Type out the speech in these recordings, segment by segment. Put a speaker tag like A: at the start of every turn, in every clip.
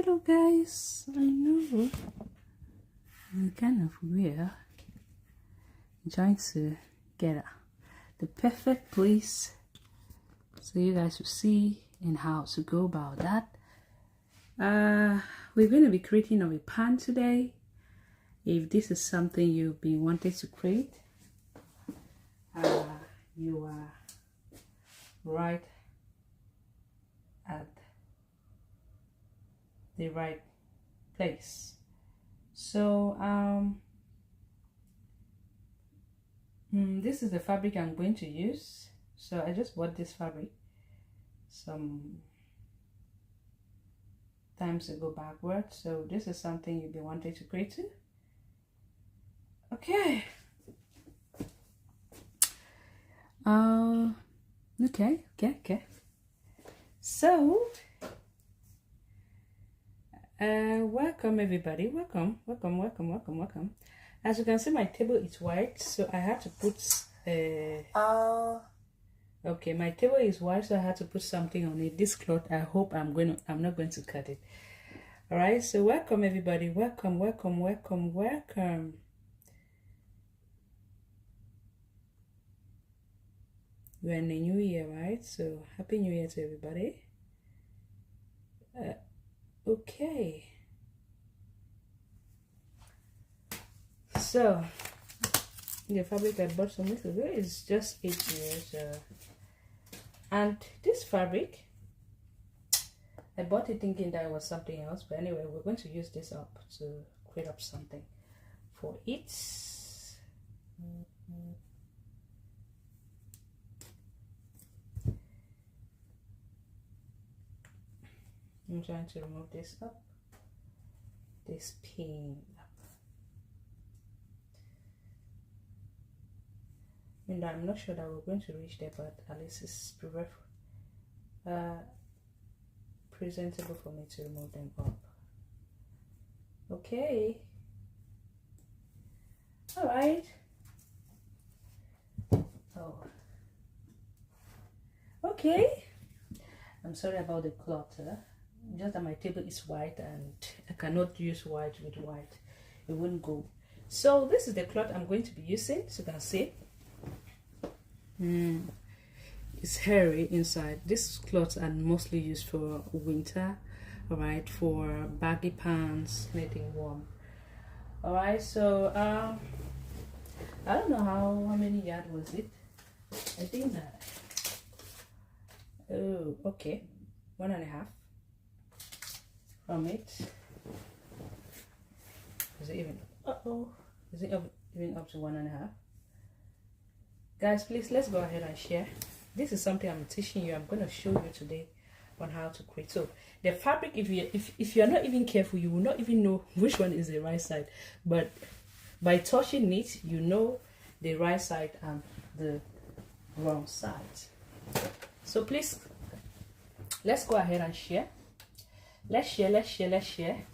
A: Hello guys, I know I'm kind of weird. I'm trying to get the perfect place so you guys will see and how to go about that. We're going to be creating a pan today. If this is something you've been wanting to create, you are right at the right place. So this is the fabric I'm going to use. So I just bought this fabric some times ago backwards. So this is something you've been wanting to create too. Okay. Okay. So welcome everybody. Welcome. As you can see, my table is white, so I had to put okay, my table is white, so I had to put something on it. This cloth, I hope I'm not going to cut it. All right, so welcome everybody. Welcome. We're in the new year, right? So happy new year to everybody. Okay. So the fabric I bought some weeks ago is just 8 years, and this fabric I bought it thinking that it was something else, but anyway, we're going to use this up to create up something for it. I'm trying to remove this up, this pin up. And I'm not sure that we're going to reach there, but at least it's presentable for me to remove them up. Okay. All right. Oh. Okay. I'm sorry about the clutter. Just that my table is white and I cannot use white with white. It wouldn't go. So this is the cloth I'm going to be using. So you can see. It's hairy inside. These cloths are mostly used for winter, all right, for baggy pants, anything warm. All right, so I don't know how many yards was it. I think that, oh, okay, 1.5 from it. Is it even, is it even up to 1.5? Guys, please, let's go ahead and share. This is something I'm teaching you. I'm going to show you today on how to create. So the fabric, if you're not even careful, you will not even know which one is the right side. But by touching it, you know the right side and the wrong side. So please, let's go ahead and share. Let's share.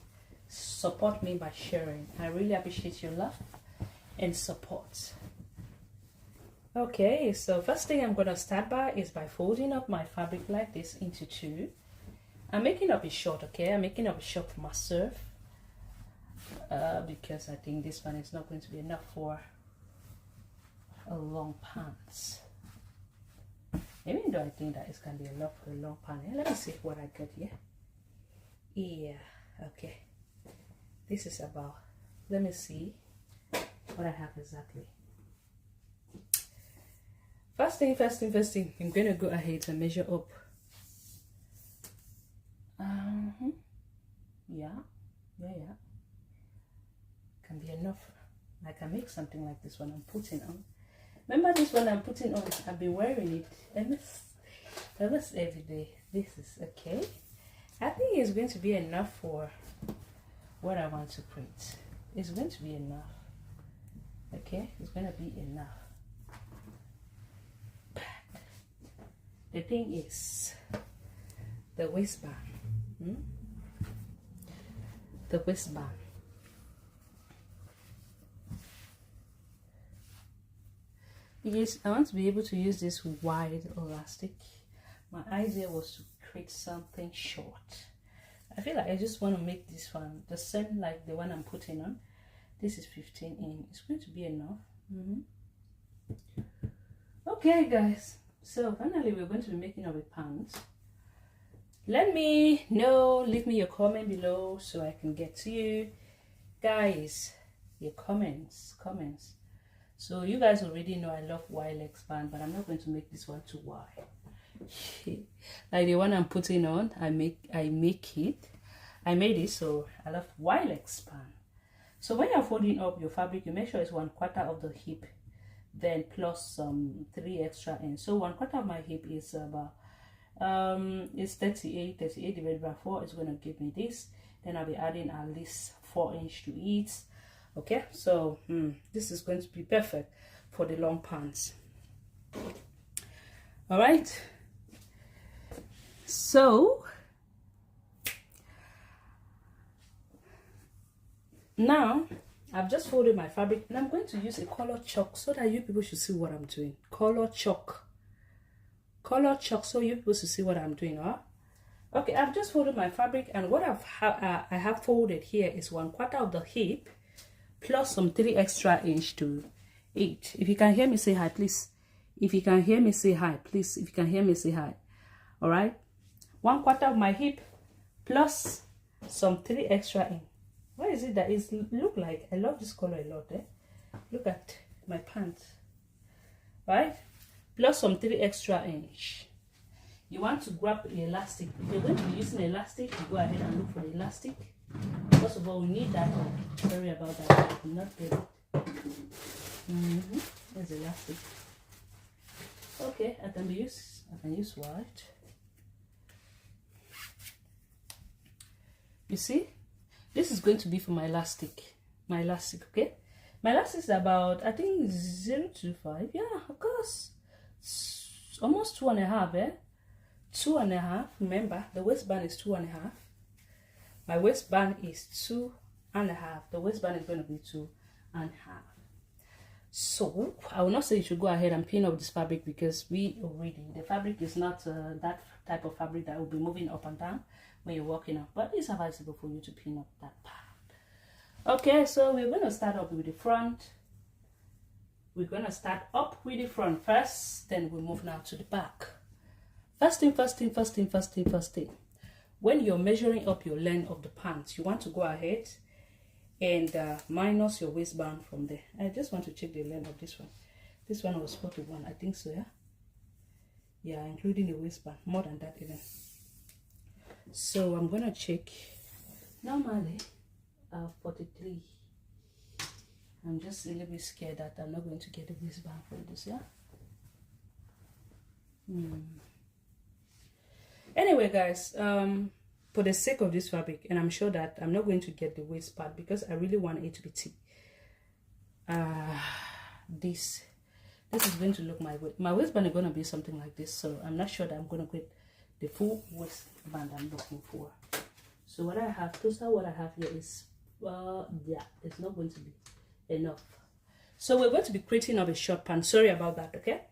A: Support me by sharing. I really appreciate your love and support. Okay, so first thing I'm going to start by is by folding up my fabric like this into 2. I'm making up a short, okay? I'm making up a short for myself because I think this one is not going to be enough for a long pants. Even though I think that it's going to be enough for a long pant. Let me see what I got here. Yeah, okay. This is about, let me see what I have exactly. First thing, I'm going to go ahead and measure up. Yeah. Can be enough. I can make something like this one I'm putting on. Remember this one I'm putting on? I've been wearing it almost every day. This is okay. I think it's going to be enough for what I want to create. It's going to be enough. Okay, it's going to be enough. The thing is the waistband. The waistband. Because I want to be able to use this wide elastic. My idea was to create something short. I feel like I just want to make this one the same like the one I'm putting on. This is 15 in. It's going to be enough. Okay, guys. So finally, we're going to be making our pants. Let me know. Leave me your comment below so I can get to you, guys. Your comments. So you guys already know I love wide waistband, but I'm not going to make this one too wide. Like the one I'm putting on, I made it, so I love wide waistband. So when you're folding up your fabric, you make sure it's 1/4 of the hip, then plus some 3 extra inch. So 1/4 of my hip is about it's 38 divided by 4 is going to give me this. Then I'll be adding at least 4 inch to it. Okay, so this is going to be perfect for the long pants. All right, so now I've just folded my fabric and I'm going to use a color chalk so that you people should see what I'm doing. Color chalk, so you people should see what I'm doing. Okay, I've just folded my fabric, and what I have folded here is 1/4 of the hip plus some 3 extra inch to 8. If you can hear me, say hi, please. If you can hear me, say hi, please. If you can hear me, say hi. All right, 1/4 of my hip plus some 3 extra inch. Why is it that it's look like I love this color a lot? Look at my pants, right? Plus some 3 extra inch. You want to grab the elastic. If you're going to be using elastic, you go ahead and look for elastic. First of all, we need that one. Sorry about that. I did not get it. There's elastic. Okay, I can use white. You see, this is going to be for my elastic. Okay. My elastic is about, I think, 0.25. Yeah, of course. It's almost 2.5. 2.5. Remember, the waistband is 2.5. My waistband is 2.5. The waistband is going to be 2.5. So I will not say you should go ahead and pin up this fabric, because the fabric is not that type of fabric that will be moving up and down when you're walking up, but it's advisable for you to pin up that part. Okay, so we're going to start up with the front. We're going to start up with the front first, then we'll move now to the back. First thing. When you're measuring up your length of the pants, you want to go ahead and minus your waistband from there. I just want to check the length of this one. This one was 41, I think so, yeah? Yeah, including the waistband, more than that even. So I'm going to check. Normally, 43. I'm just a little bit scared that I'm not going to get the waistband for this, yeah? Anyway, guys, for the sake of this fabric, and I'm sure that I'm not going to get the waist part because I really want it to be thick. This is going to look my waistband is going to be something like this, so I'm not sure that I'm going to get the full waistband I'm looking for. So what I have here is yeah, it's not going to be enough. So we're going to be creating up a short pant. Sorry about that. Okay,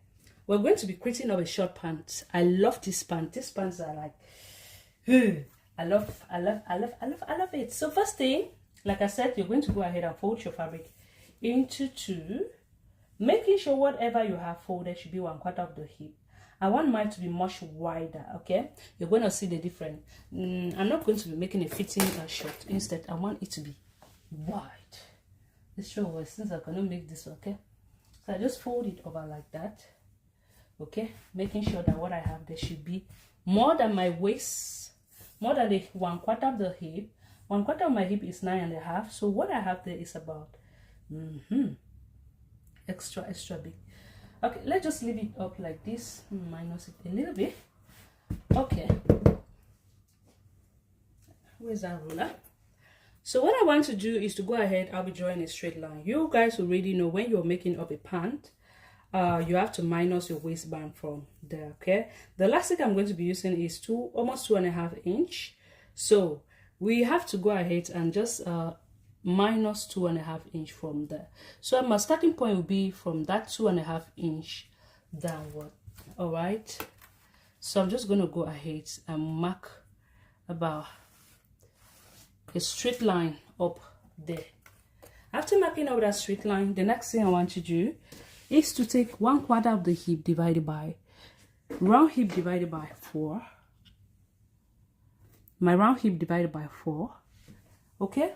A: we're going to be creating up a short pant. I love this pant. These pants are like I love it. So first thing, like I said, you're going to go ahead and fold your fabric into 2, making sure whatever you have folded should be 1/4 of the hip. I want mine to be much wider. Okay, you're going to see the difference. I'm not going to be making a fitting short. Instead, I want it to be wide. This show was, since I cannot make this, okay, so I just fold it over like that. Okay, making sure that what I have there should be more than my waist, more than the 1/4 of the hip. 1/4 of my hip is 9.5. So what I have there is about extra big. Okay, let's just leave it up like this. Minus it a little bit. Okay, where's that ruler? So what I want to do is to go ahead. I'll be drawing a straight line. You guys already know when you're making up a pant, you have to minus your waistband from there. Okay, the elastic I'm going to be using is almost 2.5 inch. So we have to go ahead and just minus 2.5 inch from there. So my starting point will be from that 2.5 inch downward. All right, so I'm just going to go ahead and mark about a straight line up there. After marking out that straight line, the next thing I want to do is to take 1/4 of the hip divided by round hip divided by 4. My round hip divided by 4. Okay,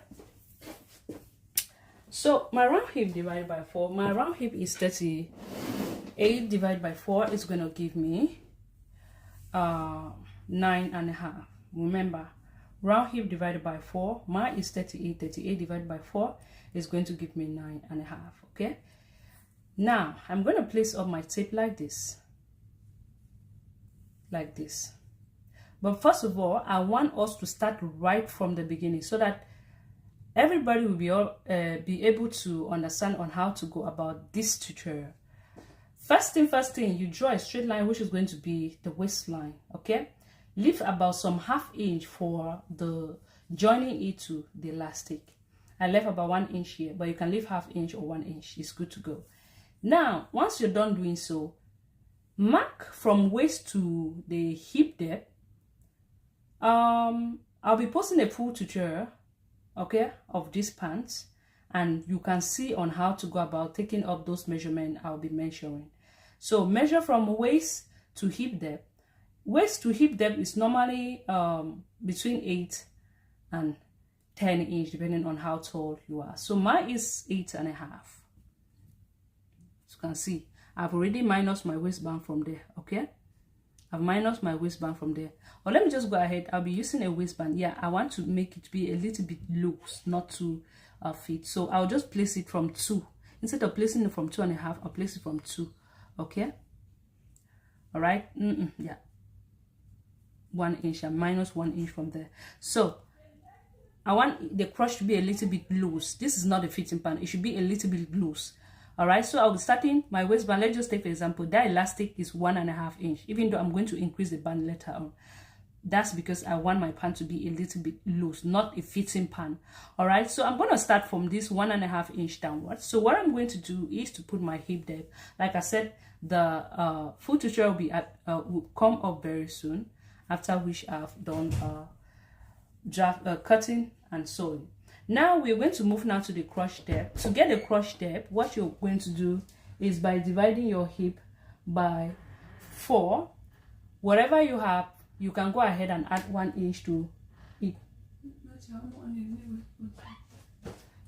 A: so my round hip divided by 4, my round hip is 38 divided by 4 is going to give me 9.5. Remember, round hip divided by 4, mine is 38. 38 divided by 4 is going to give me 9.5. Okay, now I'm going to place up my tape like this. But first of all, I want us to start right from the beginning so that everybody will be able to understand on how to go about this tutorial. First thing, you draw a straight line, which is going to be the waistline. Okay, leave about some 1/2 inch for the joining it to the elastic. I left about 1 inch here, but you can leave 1/2 inch or 1 inch. It's good to go. Now, once you're done doing so, mark from waist to the hip depth. I'll be posting a full tutorial, okay, of these pants, and you can see on how to go about taking up those measurements I'll be measuring. So measure from waist to hip depth. Waist to hip depth is normally between 8 and 10 inch depending on how tall you are. So mine is 8.5. As you can see, I've already minus my waistband from there. Okay, I've minus my waistband from there. Or let me just go ahead. I'll be using a waistband. Yeah, I want to make it be a little bit loose, not too fit. So I'll just place it from 2. Instead of placing it from 2.5, I'll place it from 2. Okay, all right. Yeah, 1 inch and minus 1 inch from there. So I want the crotch to be a little bit loose. This is not a fitting pan. It should be a little bit loose. All right, so I'll be starting my waistband. Let's just take for example, that elastic is 1.5 inch, even though I'm going to increase the band later on. That's because I want my pan to be a little bit loose, not a fitting pan. All right, so I'm going to start from this 1.5 inch downwards. So what I'm going to do is to put my hip depth. Like I said, the full tutorial will come up very soon, after which I've done cutting and sewing. Now we're going to move now to the crotch depth. To get the crotch depth, what you're going to do is by dividing your hip by 4. Whatever you have, you can go ahead and add 1 inch to it.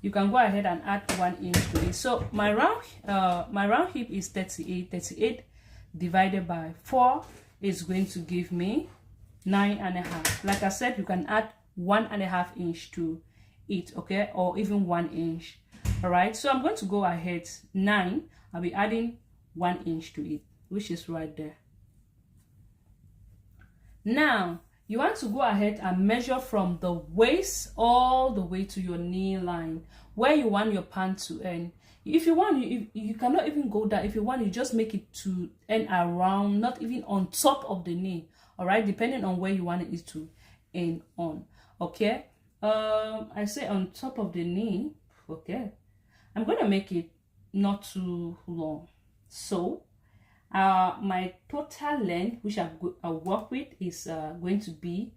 A: You can go ahead and add 1 inch to it. So my round hip is 38. 38 divided by 4 is going to give me 9.5. Like I said, you can add 1.5 inch to it, okay, or even 1 inch. All right, so I'm going to go ahead 9. I'll be adding 1 inch to it, which is right there. Now you want to go ahead and measure from the waist all the way to your knee line, where you want your pant to end. If you want, you cannot even go down. If you want, you just make it to end around, not even on top of the knee. All right, depending on where you want it to end on. Okay, I say on top of the knee. Okay, I'm going to make it not too long. So my total length, which I'll work with, is going to be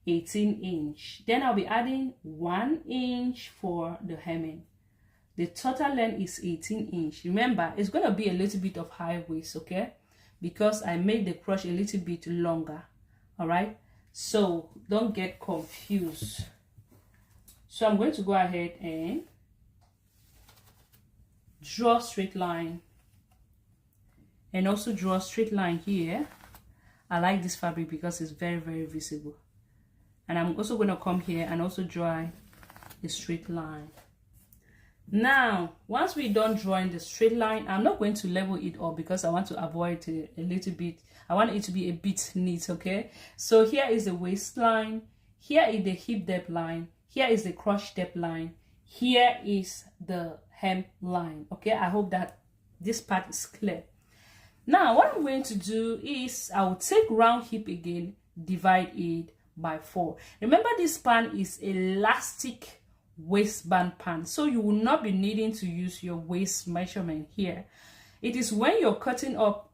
A: 18 inch. Then I'll be adding 1 inch for the hemming. The total length is 18 inch. Remember, it's going to be a little bit of high waist, okay, because I made the crotch a little bit longer. All right, so don't get confused. So I'm going to go ahead and draw a straight line, and also draw a straight line here. I like this fabric because it's very, very visible. And I'm also going to come here and also draw a straight line. Now, once we're done drawing the straight line, I'm not going to level it up because I want to avoid a little bit. I want it to be a bit neat, okay? So here is the waistline. Here is the hip depth line. Here is the crotch depth line. Here is the hem line, okay? I hope that this part is clear. Now, what I'm going to do is I will take round hip again, divide it by 4. Remember, this pan is elastic waistband pan, so you will not be needing to use your waist measurement here. It is when you're cutting up,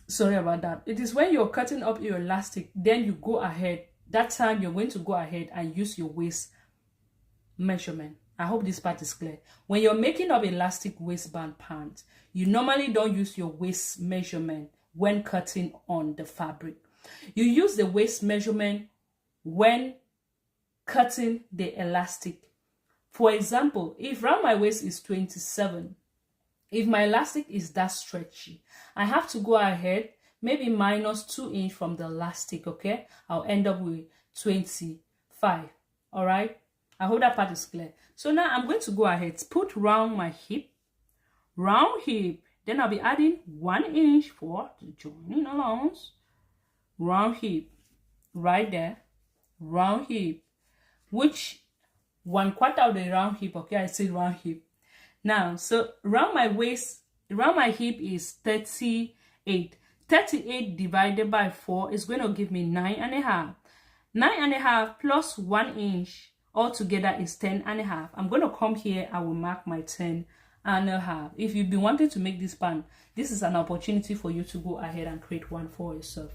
A: sorry about that, it is when you're cutting up your elastic, then you go ahead, that time you're going to go ahead and use your waist measurement. I hope this part is clear. When you're making up elastic waistband pants, you normally don't use your waist measurement when cutting on the fabric. You use the waist measurement when cutting the elastic. For example, if round my waist is 27, if my elastic is that stretchy, I have to go ahead, maybe minus 2 inches from the elastic, okay? I'll end up with 25, all right? I hope that part is clear. So now I'm going to go ahead, put round my hip, then I'll be adding 1 inch for the joining allowance, round hip, right there, round hip, which 1/4 of the round hip, okay? I say round hip. Now, so round my waist, round my hip is 38. 38 divided by 4 is going to give me 9.5. 9.5 plus 1 inch altogether is 10.5. I'm going to come here, I will mark my 10.5. If you've been wanting to make this band, this is an opportunity for you to go ahead and create one for yourself.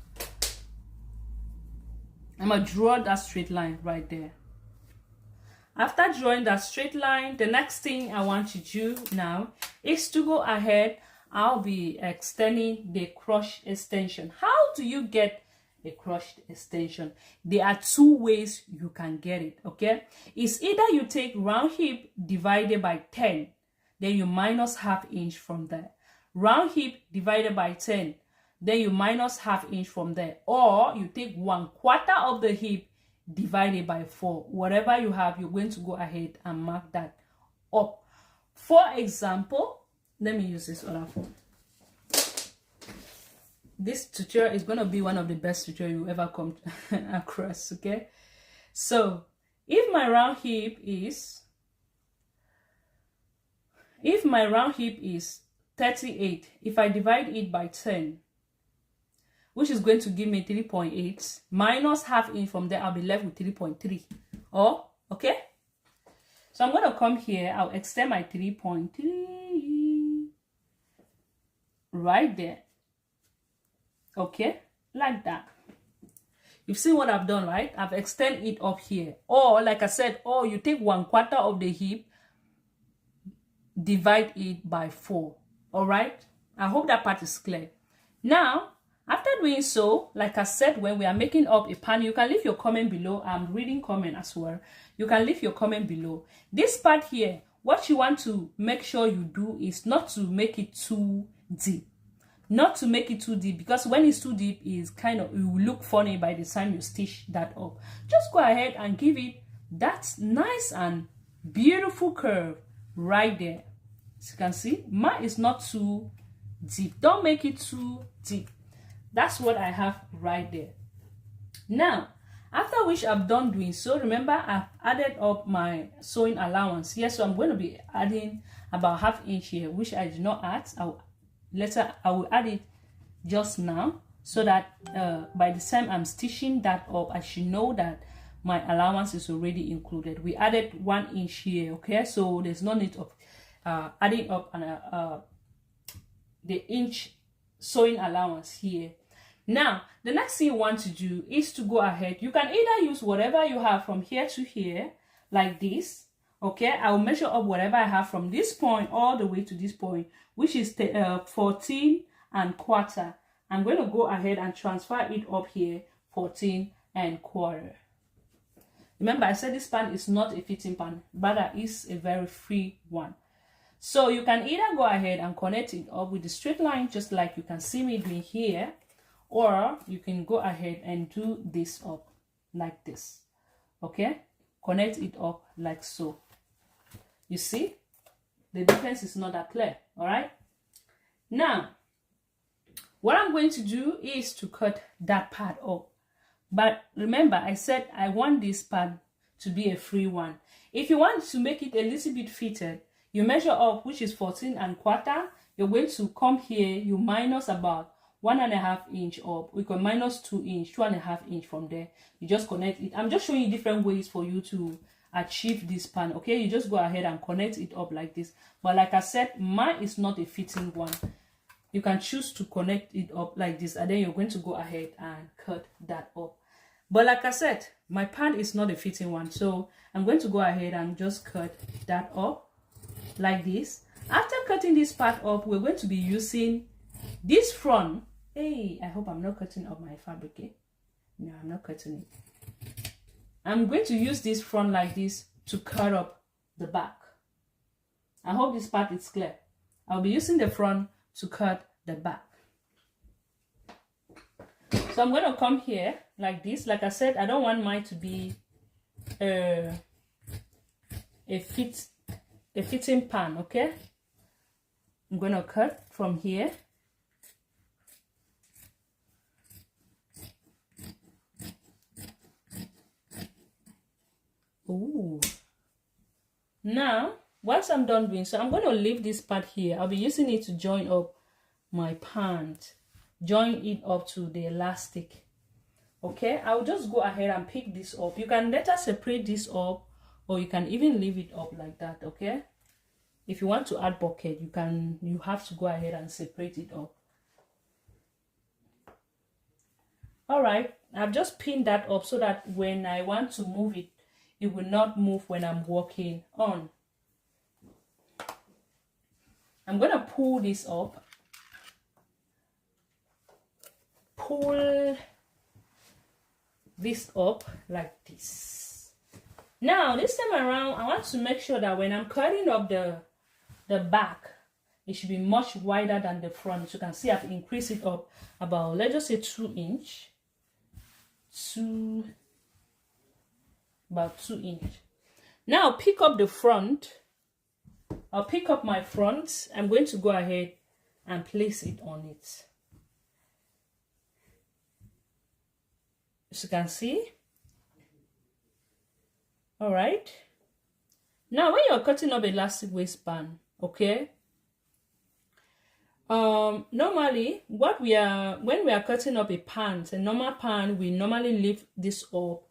A: I'm going to draw that straight line right there. After drawing that straight line, the next thing I want to do now is to go ahead. I'll be extending the crotch extension. How do you get a crotch extension? There are 2 ways you can get it, okay? It's either you take round hip divided by 10, then you minus ½ inch from there. Round hip divided by 10, then you minus ½ inch from there. Or you take 1/4 of the hip divided by 4. Whatever you have, you're going to go ahead and mark that up. For example, let me use this other phone. This tutorial is going to be one of the best tutorials you ever come across, okay? So if my round hip is 38, if I divide it by 10, which is going to give me 3.8, minus ½ inch from there, I'll be left with 3.3. Oh, okay? So I'm going to come here, I'll extend my 3.3 right there. Okay, like that. You've seen what I've done, right? I've extended it up here. Or, like I said, or you take 1/4 of the hip, divide it by 4. All right? I hope that part is clear. Now, after doing so, like I said, when we are making up a pan, you can leave your comment below. I'm reading comment as well. You can leave your comment below. This part here, what you want to make sure you do is not to make it too deep. Not to make it too deep, because when it's too deep, it will look funny by the time you stitch that up. Just go ahead and give it that nice and beautiful curve right there. As you can see, mine is not too deep. Don't make it too deep. That's what I have right there. Now, after which I've done doing so, remember I've added up my sewing allowance here. So I'm going to be adding about ½ inch here, which I did not add. I will add it just now, so that by the time I'm stitching that up, I should know that my allowance is already included. We added 1 inch here, okay? So there's no need of adding up the inch sewing allowance here. Now, the next thing you want to do is to go ahead. You can either use whatever you have from here to here, like this, okay? I will measure up whatever I have from this point all the way to this point, which is 14.25. I'm going to go ahead and transfer it up here, 14.25. Remember, I said this pan is not a fitting pan, but it is a very free one. So you can either go ahead and connect it up with the straight line, just like you can see me doing here, or you can go ahead and do this up like this, okay? Connect it up like so. You see, the difference is not that clear, all right? Now, what I'm going to do is to cut that part up. But remember, I said I want this part to be a free one. If you want to make it a little bit fitted, you measure up, which is 14.25. You're going to come here, you minus about 1.5 inch up. We can minus 2 inch, 2.5 inch from there. You just connect it. I'm just showing you different ways for you to achieve this pan, okay? You just go ahead and connect it up like this. But like I said, mine is not a fitting one. You can choose to connect it up like this, and then you're going to go ahead and cut that up. But like I said, my pant is not a fitting one, so I'm going to go ahead and just cut that up like this. After cutting this part up, we're going to be using this front. Hey, I hope I'm not cutting up my fabric. Eh? No, I'm not cutting it. I'm going to use this front like this to cut up the back. I hope this part is clear. I'll be using the front to cut the back. So I'm going to come here like this. Like I said, I don't want mine to be a fitting pan, okay? I'm going to cut from here. Ooh. Now, once I'm done doing so, I'm going to leave this part here. I'll be using it to join up my pant. Join it up to the elastic. Okay, I'll just go ahead and pick this up. You can let us separate this up, or you can even leave it up like that. Okay, if you want to add bucket, you have to go ahead and separate it up. All right, I've just pinned that up so that when I want to move it, it will not move when I'm walking on. I'm gonna pull this up. Pull this up like this. Now this time around, I want to make sure that when I'm cutting up the back, it should be much wider than the front. So you can see I've increased it up about, let's just say 2 inch. About 2 inch. Now pick up the front. I'll pick up my front. I'm going to go ahead and place it on it. As you can see. All right. Now when you're cutting up elastic waistband, okay, normally when we are cutting up a pant, a normal pant, we normally leave this up,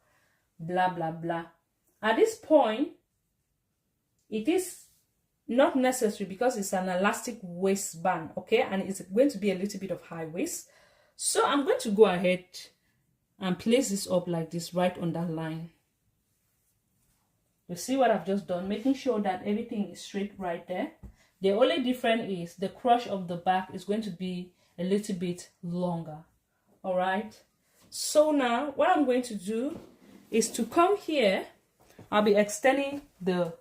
A: blah blah blah. At this point, it is not necessary because it's an elastic waistband, okay, and it's going to be a little bit of high waist. So I'm going to go ahead and place this up like this, right on that line. You see what I've just done, making sure that everything is straight right there. The only difference is the crush of the back is going to be a little bit longer. All right. So now what I'm going to do is to come here. I'll be extending the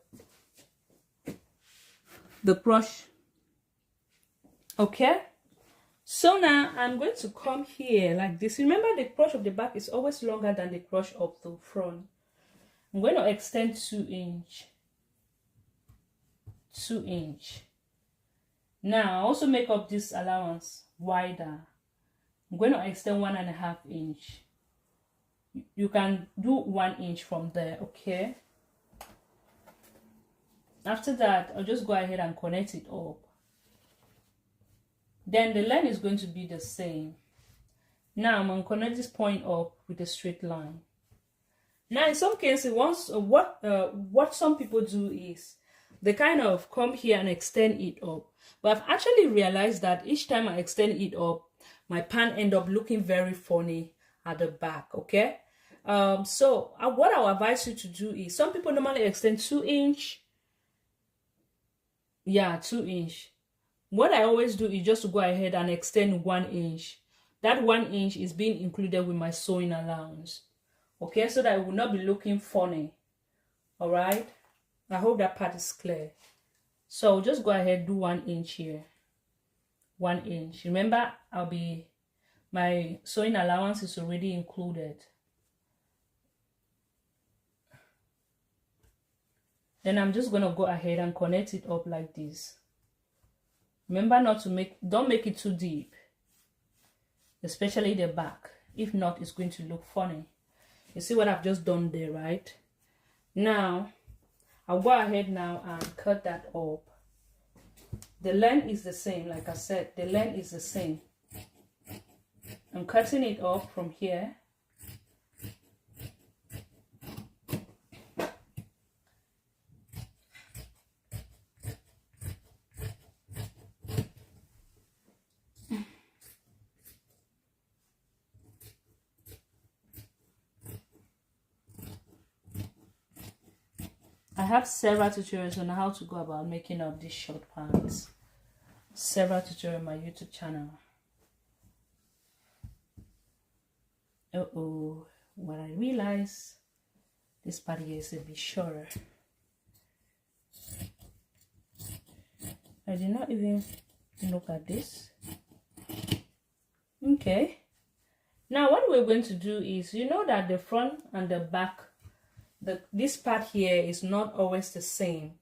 A: crush. Okay. So now I'm going to come here like this. Remember, the crush of the back is always longer than the crush of the front. I'm going to extend 2 inch. 2 inch. Now also make up this allowance wider. I'm going to extend 1.5 inch. You can do 1 inch from there, okay? After that, I'll just go ahead and connect it up. Then the line is going to be the same. Now I'm going to connect this point up with a straight line. Now in some cases, what some people do is they kind of come here and extend it up. But I've actually realized that each time I extend it up, my pant end up looking very funny at the back, okay? So what I'll advise you to do is, some people normally extend 2 inch. Yeah, 2 inch. What I always do is just to go ahead and extend 1 inch. That 1 inch is being included with my sewing allowance. Okay, so that it will not be looking funny. All right. I hope that part is clear. So I'll just go ahead, do 1 inch here. 1 inch. Remember, my sewing allowance is already included. Then I'm just going to go ahead and connect it up like this. Remember don't make it too deep, especially the back. If not, it's going to look funny. You see what I've just done there, right? Now, I'll go ahead now and cut that up. The length is the same, like I said, the length is the same. I'm cutting it up from here. have several tutorials on how to go about making up these short pants. Several tutorials on my YouTube channel. What I realized, this part here is a bit shorter. I did not even look at this. Okay. Now what we're going to do is, you know that the front and the back, this part here is not always the same.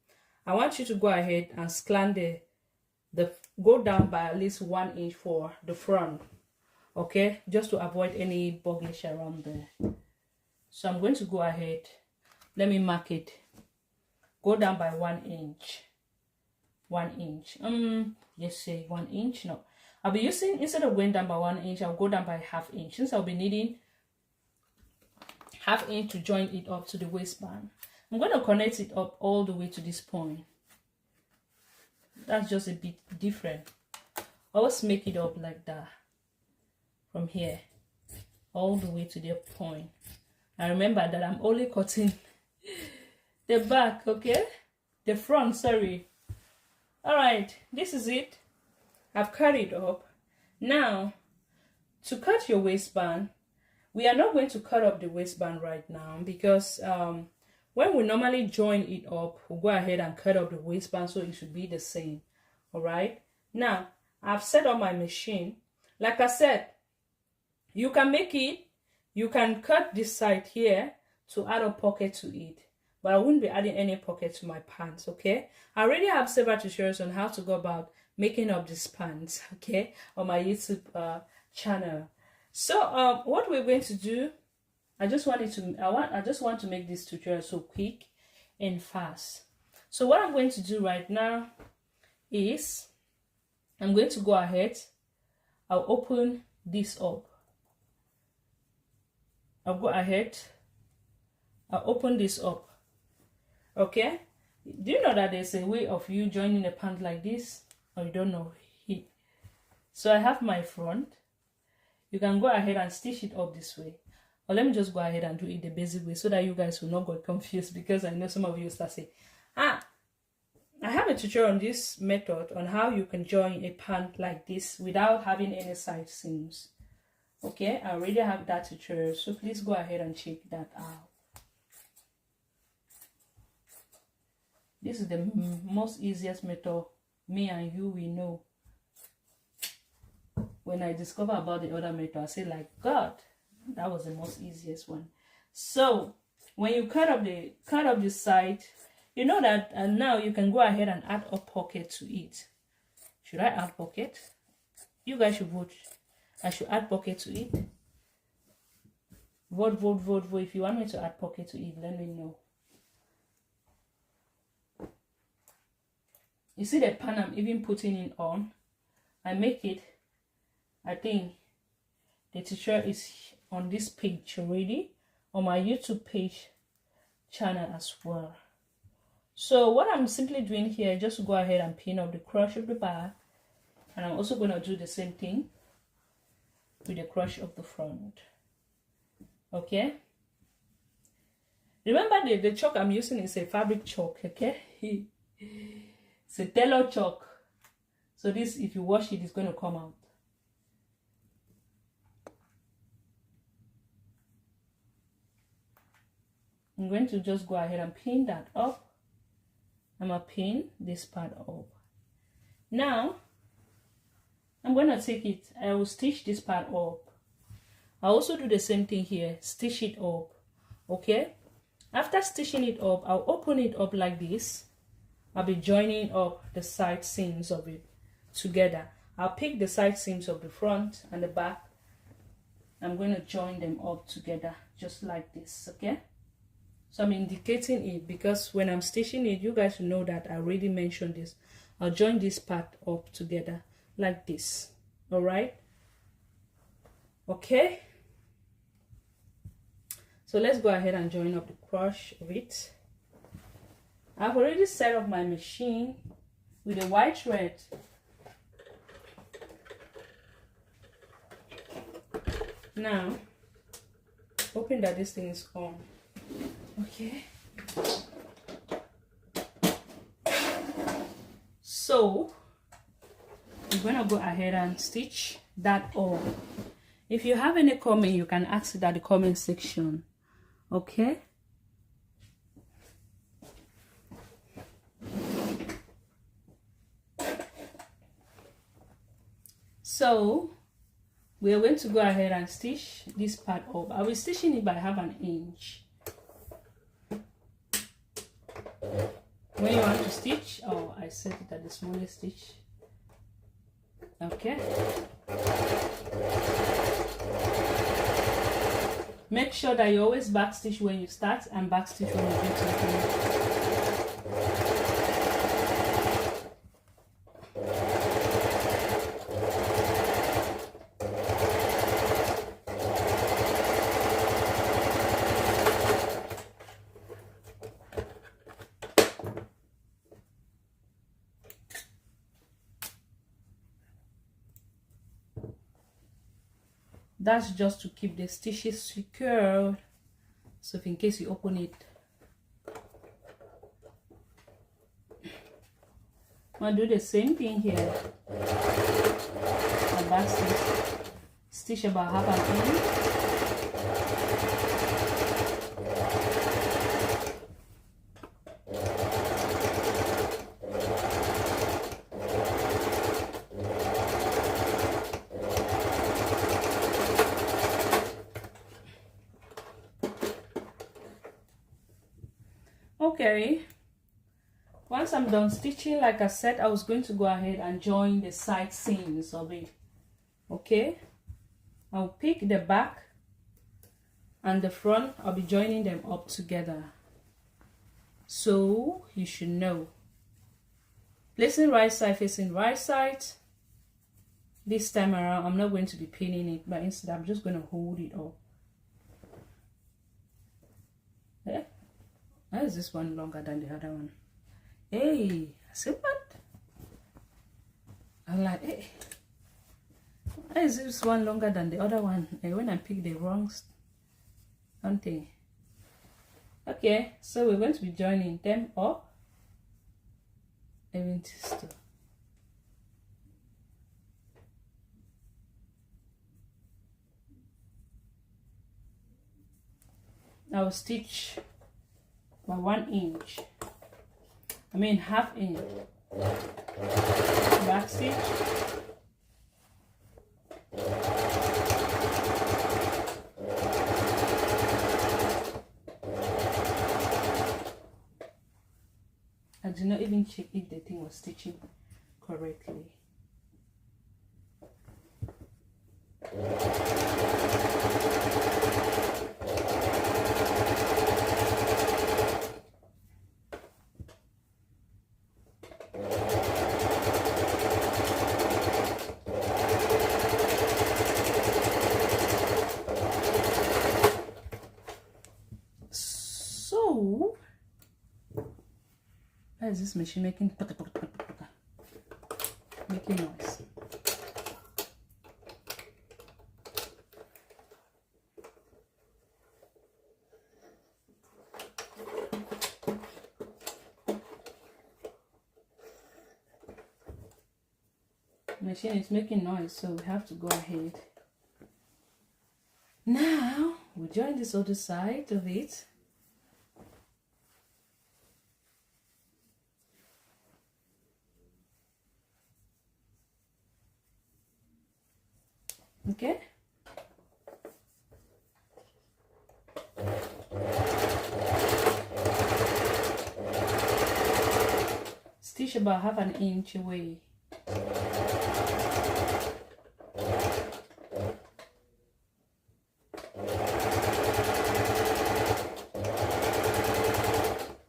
A: I want you to go ahead and slant go down by at least 1 inch for the front. Okay, just to avoid any bogish around there. So I'm going to go ahead, let me mark it. Go down by 1 inch. 1 inch. Yes, say 1 inch. No, I'll be using, instead of going down by 1 inch, I'll go down by ½ inch, since I'll be needing ½ inch to join it up to the waistband. I'm going to connect it up all the way to this point. That's just a bit different. Always make it up like that, from here all the way to the point. And remember that I'm only cutting the back, okay, the front, sorry. All right, this is it. I've cut it up. Now, to cut your waistband, we are not going to cut up the waistband right now, because when we normally join it up, we'll go ahead and cut up the waistband so it should be the same. All right, now I've set up my machine. Like I said, you can make it, you can cut this side here to add a pocket to it, but I wouldn't be adding any pocket to my pants. Okay, I already have several tutorials on how to go about making up these pants, okay, on my YouTube channel. So what we're going to do, I just want to make this tutorial so quick and fast. So what I'm going to do right now is I'm going to go ahead, I'll open this up. I'll go ahead, I'll open this up. Okay, do you know that there's a way of you joining a pant like this? Or you don't know? So I have my front. You can go ahead and stitch it up this way, or let me just go ahead and do it the basic way so that you guys will not get confused, because I know some of you start saying, I have a tutorial on this method on how you can join a pant like this without having any side seams. Okay, I already have that tutorial, so please go ahead and check that out. This is the most easiest method me and you we know. When I discover about the other method, I say, like, God, that was the most easiest one. So when you cut up the side, you know that, and now you can go ahead and add a pocket to it. Should I add pocket? You guys should vote. I should add pocket to it. Vote. If you want me to add pocket to it, let me know. You see the pan I'm even putting it on? I make it, I think the tutorial is on this page already, on my YouTube page channel as well. So what I'm simply doing here, just to go ahead and pin up the crotch of the back, and I'm also going to do the same thing with the crotch of the front. Okay, remember the chalk I'm using is a fabric chalk. Okay, it's a tailor chalk, so this, if you wash it, it's going to come out. I'm going to just go ahead and pin that up. I'm going to pin this part up. Now I'm going to take it, I will stitch this part up. I also do the same thing here, stitch it up. Okay, after stitching it up, I'll open it up like this. I'll be joining up the side seams of it together. I'll pick the side seams of the front and the back. I'm going to join them up together just like this. Okay, so I'm indicating it because when I'm stitching it, you guys will know that I already mentioned this. I'll join this part up together like this. All right, okay, so let's go ahead and join up the crotch of it. I've already set up my machine with a white thread. Now, hoping that this thing is on. Okay. So I'm gonna go ahead and stitch that all. If you have any comment, you can ask it at the comment section. Okay. So we are going to go ahead and stitch this part up. I will stitching it by 1/2 inch. When you want to stitch, oh, I set it at the smallest stitch. Okay. Make sure that you always back stitch when you start and back stitch when you get to the finish. That's just to keep the stitches secured, so if in case you open it. I'll do the same thing here. And back stitch about 1/2 inch. Okay, once I'm done stitching, like I said, I was going to go ahead and join the side seams of it. Okay, I'll pick the back and the front. I'll be joining them up together, so you should know. Placing right side facing right side. This time around, I'm not going to be pinning it, but instead I'm just going to hold it up. Yeah. Why is this one longer than the other one? Hey, see what? I'm like, hey, why is this one longer than the other one? And when I pick the wrong something. Okay, so we're going to be joining them up. Even still. I will stitch by 1 inch, I mean 1/2 inch back stitch, I did not even check if the thing was stitching correctly. Why is this machine making noise? The machine is making noise, so we have to go ahead. Now we join this other side of it. Okay. Stitch about 1/2 inch away.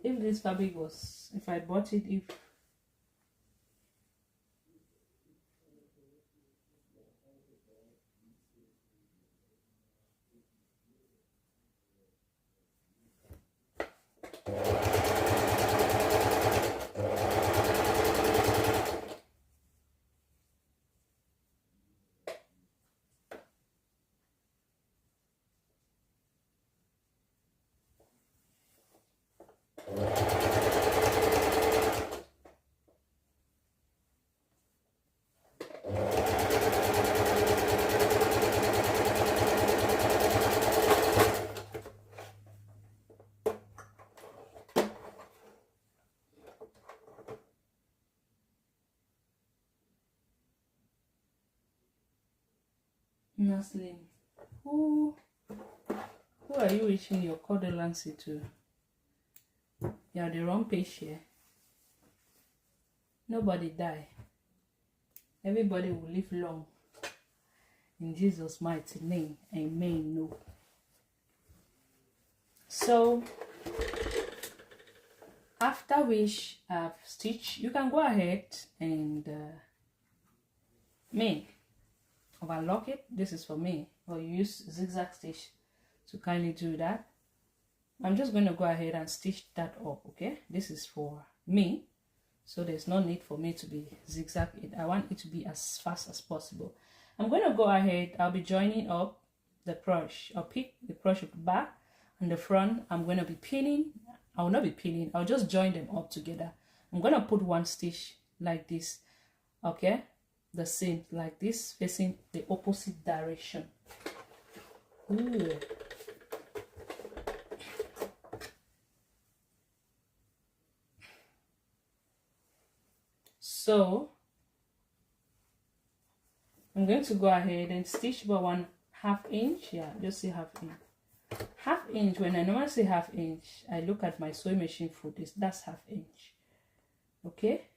A: If this fabric was, if I bought it, if Naslim, who are you reaching your condolences to? You are the wrong page here. Nobody die. Everybody will live long. In Jesus' mighty name, amen. No. So, after which I've stitched, you can go ahead and overlock it. This is for me. Or you use zigzag stitch to kindly do that. I'm just going to go ahead and stitch that up, okay? This is for me. So there's no need for me to be zigzag it. I want it to be as fast as possible. I'm going to go ahead. I'll be joining up the crochet. I'll pick the crochet of the back and the front. I'm going to be pinning. I will not be pinning. I'll just join them up together. I'm going to put one stitch like this. Okay? The same like this, facing the opposite direction. Ooh. So I'm going to go ahead and stitch about 1/2 inch. Yeah, just say 1/2 inch. 1/2 inch. When I normally say 1/2 inch, I look at my sewing machine foot. That's 1/2 inch. Okay.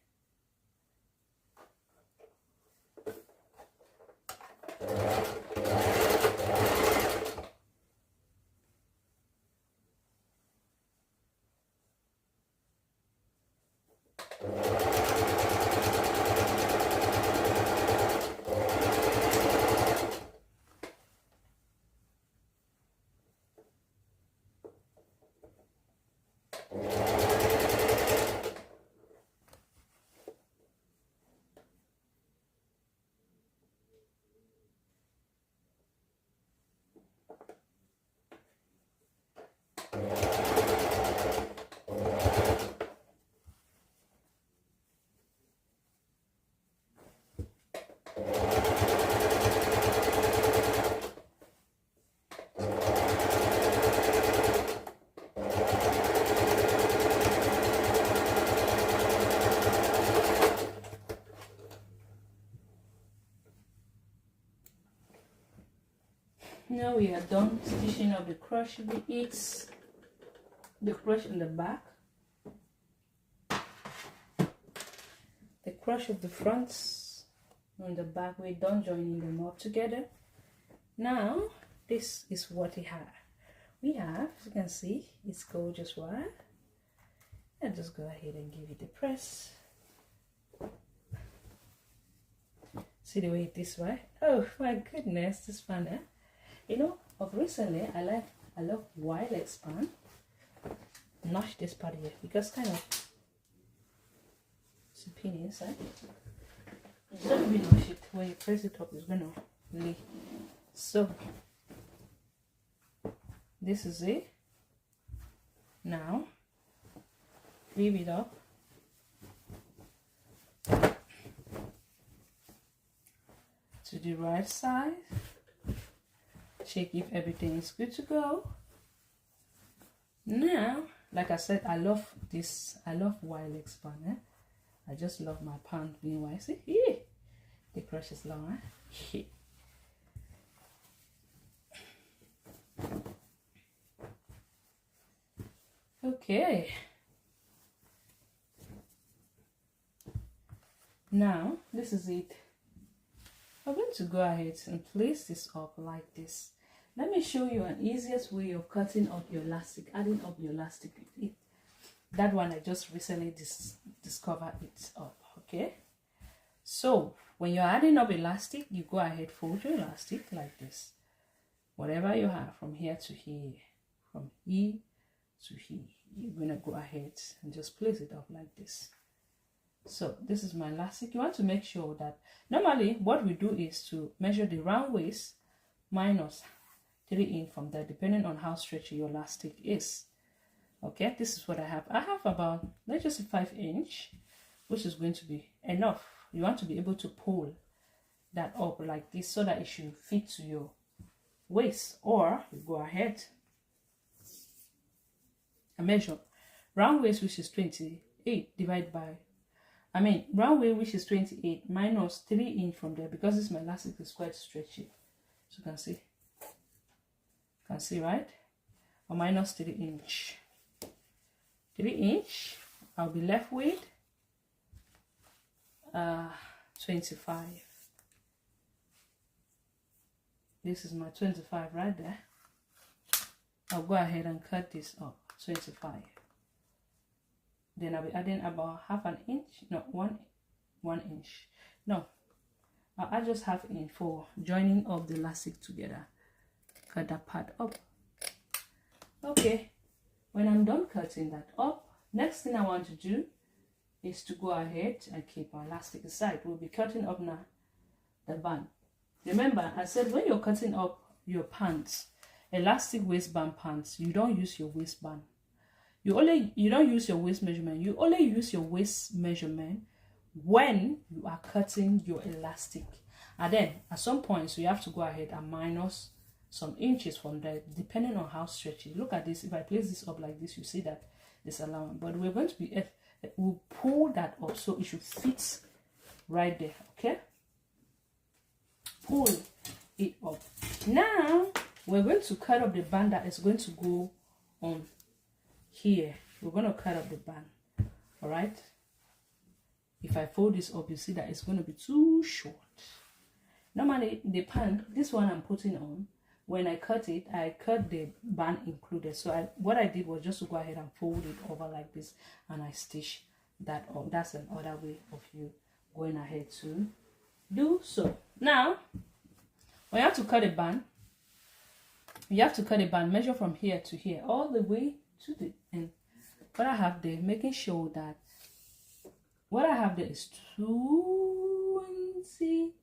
A: Now we are done stitching up the crochet. It's the crochet in the back, the crochet of the fronts on the back. We're done joining them up together. Now this is what we have. As you can see, it's gorgeous, right? I'll just go ahead and give it a press. See the way it is, right? Oh my goodness, this fun, eh? You know, of recently, I love waistband. Notch this part here because kind of it's a pin inside. It's not really notch it. When you press it up, it's gonna lay. So this is it. Now leave it up. To the right side. Check if everything is good to go. Now, like I said, I love this. I love waistband. Eh? I just love my pant being wide. See, the crochet is long. Eh? Okay. Now, this is it. I'm going to go ahead and place this up like this. Let me show you an easiest way of cutting up your elastic, adding up your elastic. That one I just recently discovered it up, okay? So, when you're adding up elastic, you go ahead, fold your elastic like this. Whatever you have from here to here, from here to here, you're going to go ahead and just place it up like this. So this is my elastic. You want to make sure that normally what we do is to measure the round waist minus 3 in from there, depending on how stretchy your elastic is. Okay, this is what I have. I have about, let's just say 5 inch, which is going to be enough. You want to be able to pull that up like this so that it should fit to your waist, or you go ahead and measure round waist, which is 28, divided by round waist, which is 28 minus 3 in from there, because this my elastic is quite stretchy. So you can see, right? Or minus 3 inch. 3 inch, I'll be left with 25. This is my 25 right there. I'll go ahead and cut this up, 25. Then I'll be adding about half an inch, no, one inch. No, I'll add just half inch for joining up the elastic together. Cut that part up. Okay, when I'm done cutting that up, next thing I want to do is to go ahead and keep our elastic aside. We'll be cutting up now the band. Remember, I said when you're cutting up your pants, elastic waistband pants, you don't use your waistband. You don't use your waist measurement. You only use your waist measurement when you are cutting your elastic. And then at some point, so you have to go ahead and minus some inches from there, depending on how stretchy. Look at this. If I place this up like this, you see that there's allowance. But we're going to be, we'll pull that up so it should fit right there. Okay. Pull it up. Now we're going to cut up the band that is going to go on here. We're going to cut up the band. All right. If I fold this up, you see that it's going to be too short. Normally the pant, this one I'm putting on, when I cut it, I cut the band included. So what I did was just to go ahead and fold it over like this, and I stitch that up. That's another way of you going ahead to do so. Now when you have to cut a band, you have to cut a band, measure from here to here, all the way to the end. What I have there, making sure that what I have there is 20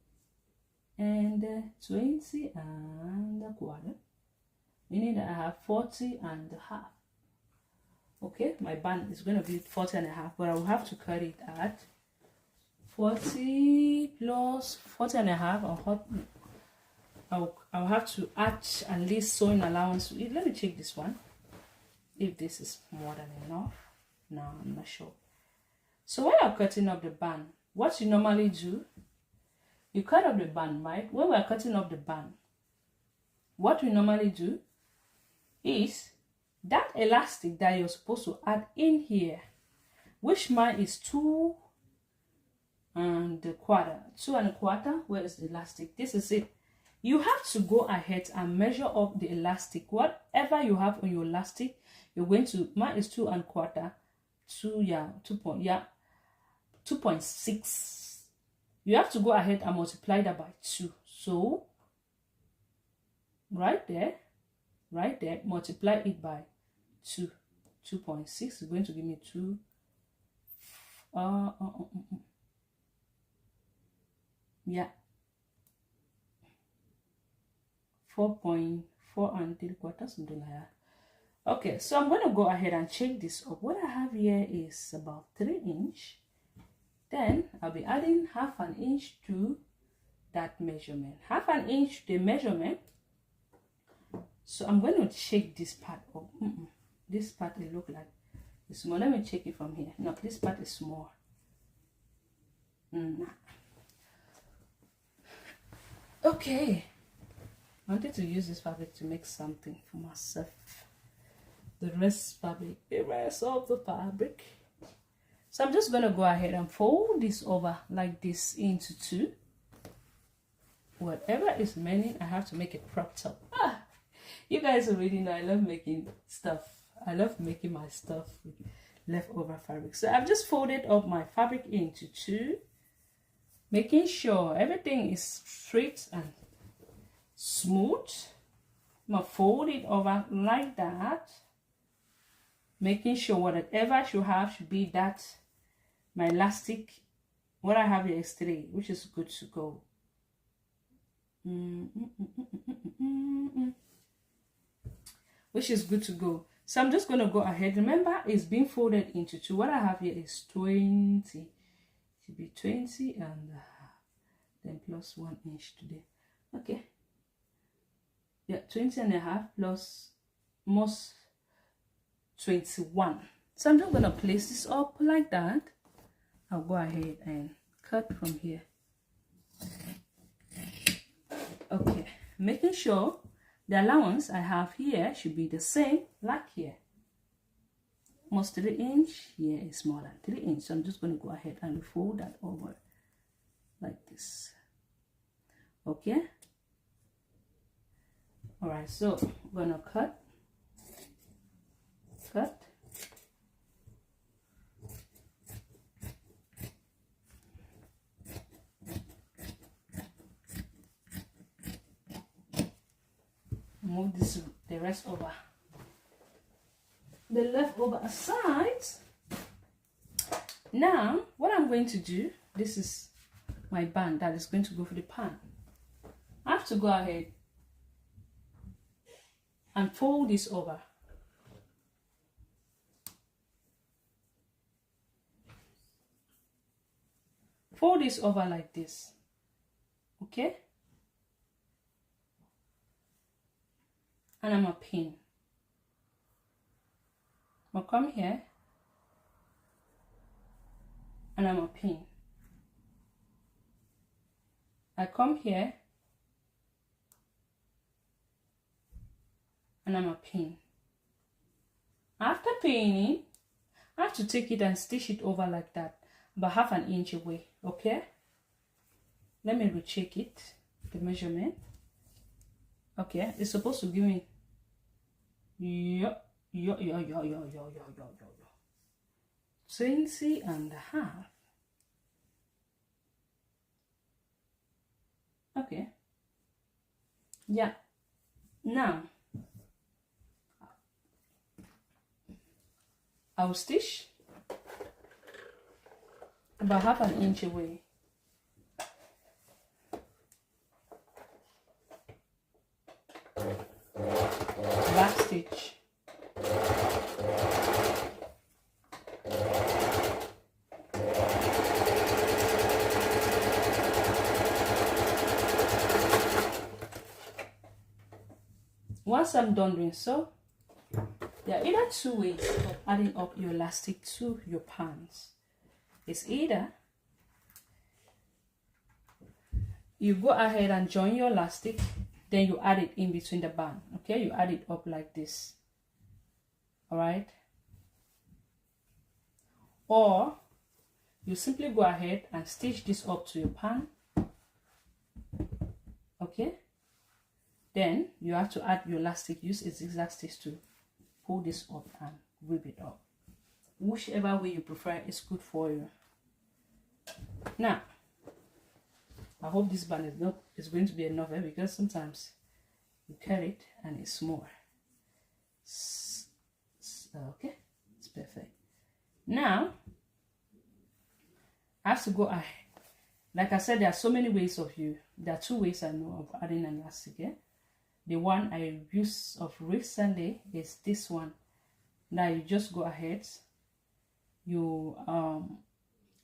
A: and 20 and a quarter, meaning that I have 40 and a half. Okay, my band is going to be 40 and a half, but I will have to cut it at 40 plus 40 and a half. I'll have to add at least sewing allowance to it. Let me check this one, if this is more than enough. No, I'm not sure. So when you're cutting up the band, what you normally do, you cut up the band, right? When we're cutting up the band, what we normally do is that elastic that you're supposed to add in here, which mine is 2 and a quarter. 2 and a quarter, where is the elastic? This is it. You have to go ahead and measure up the elastic. Whatever you have on your elastic, you're going to, mine is 2 and a quarter, 2.6. You have to go ahead and multiply that by 2. So right there, multiply it by 2. 2.6 is going to give me 2. Yeah, 4.4 and 3/4, something like that. Okay, so I'm going to go ahead and check this up. What I have here is about 3 inch. Then I'll be adding half an inch to that measurement. Half an inch to the measurement. So I'm going to check this part up. This part will look like it's small. Let me check it from here. No, this part is small. Okay. I wanted to use this fabric to make something for myself. The rest of the fabric. So I'm just going to go ahead and fold this over like this into 2. Whatever is remaining, I have to make a crop top. You guys already know I love making stuff. I love making my stuff with leftover fabric. So I've just folded up my fabric into 2, making sure everything is straight and smooth. I'm going to fold it over like that, making sure whatever you have should be that my elastic, what I have here is 3, which is good to go. Which is good to go. So I'm just going to go ahead. Remember, it's being folded into 2. What I have here is 20. It should be 20 and then plus 1 inch today. Okay. Yeah, 20 and a half plus most 21. So I'm just going to place this up like that. I'll go ahead and cut from here. Okay, making sure the allowance I have here should be the same like here. Almost 3 inch, here is more than 3 inch. So I'm just going to go ahead and fold that over like this. Okay. All right, so I'm going to cut. Move this, the rest over. The leftover aside. Now, what I'm going to do, this is my band that is going to go for the pan. I have to go ahead and fold this over. Fold this over like this. Okay? And I'm a pin. I'll come here and I'm a pin. I come here and I'm a pin. After pinning, I have to take it and stitch it over like that, about 1/2 inch away. Okay, let me recheck it, the measurement. Okay, it's supposed to give me 20.5. Okay, yeah. Now I'll stitch about 1/2 inch away. Back stitch. Once I'm done doing so, there are either 2 ways of adding up your elastic to your pants. It's either you go ahead and join your elastic, then you add it in between the band. Okay, you add it up like this. All right, or you simply go ahead and stitch this up to your pan. Okay, then you have to add your elastic. Use a zigzag stitch to pull this up and rip it up. Whichever way you prefer is good for you. Now, I hope this band is going to be enough, because sometimes you carry it and it's small. Okay, it's perfect. Now I have to go ahead. Like I said, there are so many ways of you. There are 2 ways I know of adding an elastic. Yeah? The one I use of recently is this one. Now you just go ahead, you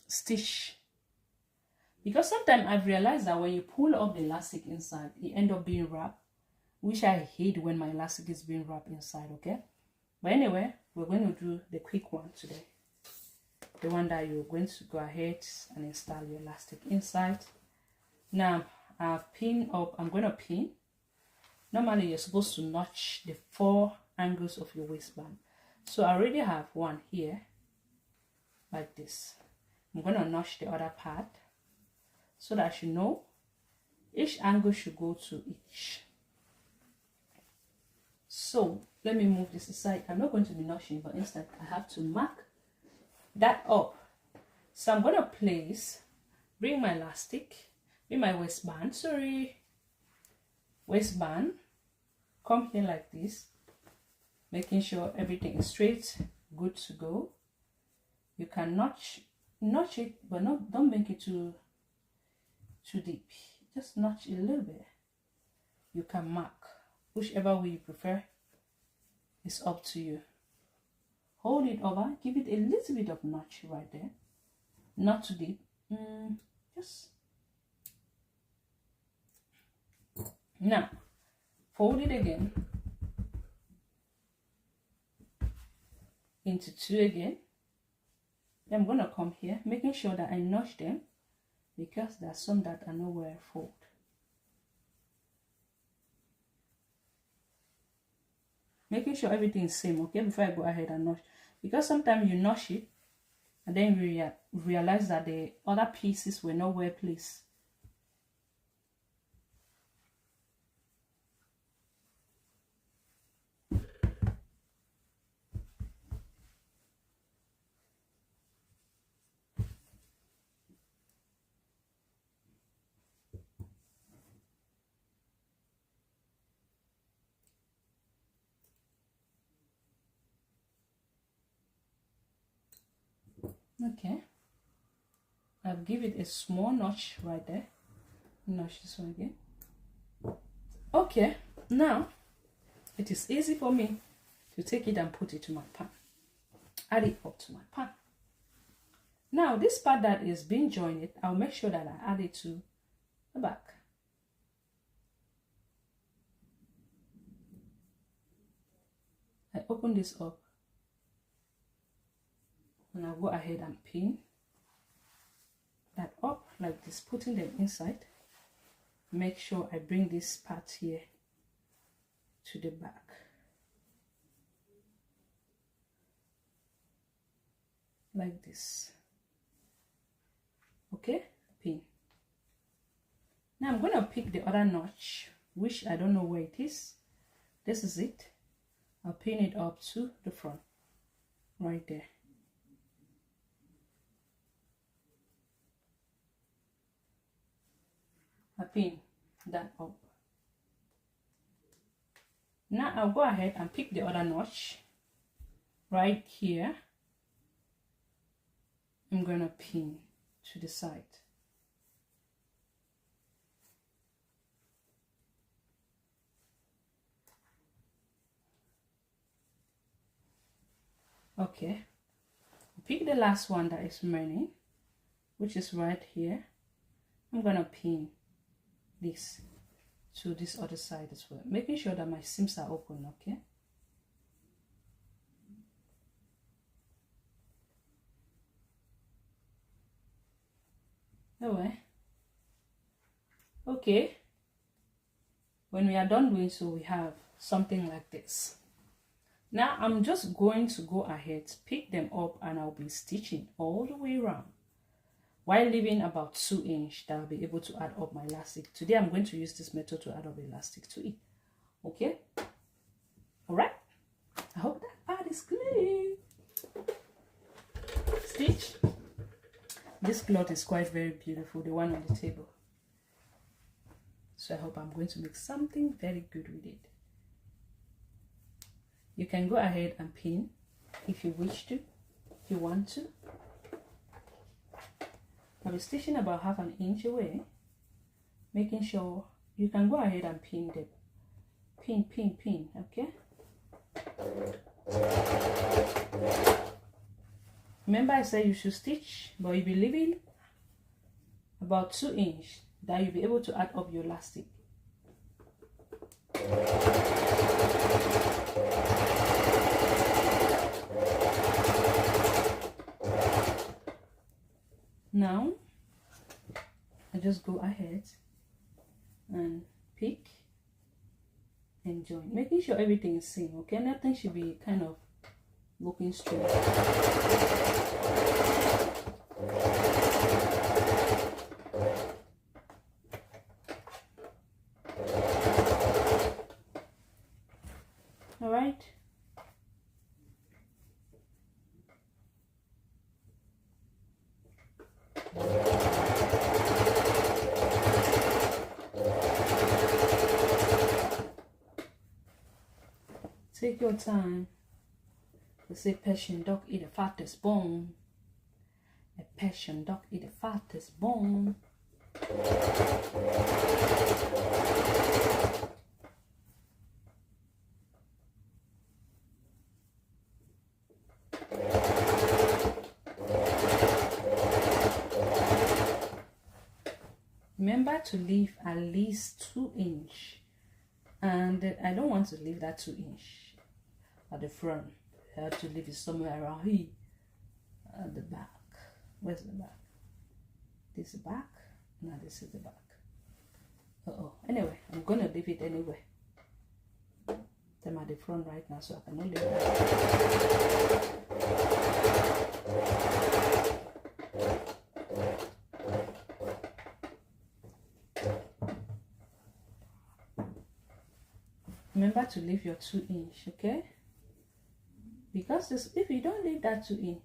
A: stitch, because sometimes I've realized that when you pull up the elastic inside, it ends up being wrapped, which I hate when my elastic is being wrapped inside. Okay, but anyway, we're going to do the quick one today, the one that you're going to go ahead and install your elastic inside. Now I've pinned up. I'm going to pin. Normally you're supposed to notch the 4 angles of your waistband, so I already have one here like this. I'm going to notch the other part so that you know each angle should go to each. So let me move this aside. I'm not going to be notching, but instead I have to mark that up. So I'm going to bring my elastic, bring my waistband, waistband, come here like this, making sure everything is straight, good to go. You can notch it, but don't make it too deep. Just notch it a little bit. You can mark whichever way you prefer. It's up to you. Hold it over, give it a little bit of notch right there, not too deep. Just now fold it again into 2 again. Then I'm gonna come here, making sure that I notch them, because there are some that are nowhere fold. making sure everything is same, okay, before I go ahead and notch, because sometimes you notch it and then you realize that the other pieces were not well placed. Okay, I'll give it a small notch right there. Notch this one again. Okay, now it is easy for me to take it and put it to my pan. Add it up to my pan. Now this part that is being joined, I'll make sure that I add it to the back. I open this up and I'll go ahead and pin that up like this, putting them inside. Make sure I bring this part here to the back. Like this. Okay, pin. Now I'm going to pick the other notch, which I don't know where it is. This is it. I'll pin it up to the front, right there. I pin that up. Now I'll go ahead and pick the other notch right here. I'm going to pin to the side. Okay, pick the last one that is remaining, which is right here. I'm going to pin this to this other side as well, making sure that my seams are open. Okay, anyway, okay, when we are done doing so, we have something like this. Now I'm just going to go ahead, pick them up, and I'll be stitching all the way around while leaving about 2 inches that I'll be able to add up my elastic. Today I'm going to use this method to add up elastic to it. Okay, all right, I hope that part is clear. Stitch. This cloth is quite very beautiful, the one on the table, so I hope I'm going to make something very good with it. You can go ahead and pin if you wish to, if you want to. I'll be stitching about 1/2 inch away, making sure you can go ahead and pin the pin, okay? Remember I said you should stitch, but you'll be leaving about 2 inches that you'll be able to add up your elastic. Now I just go ahead and pick and join, making sure everything is same. Okay, nothing should be kind of looking straight. All right. Take your time. They say patient dog eat the fattest bone. A patient dog eat the fattest bone. Remember to leave at least 2 inches, and I don't want to leave that 2 inches at the front. I have to leave it somewhere around here at the back. Where's the back? This is the back. Now this is the back. Anyway, I'm gonna leave it anyway. them at the front right now, so I can only that. Remember to leave your 2-inch, okay? Because if you don't leave that 2-inch,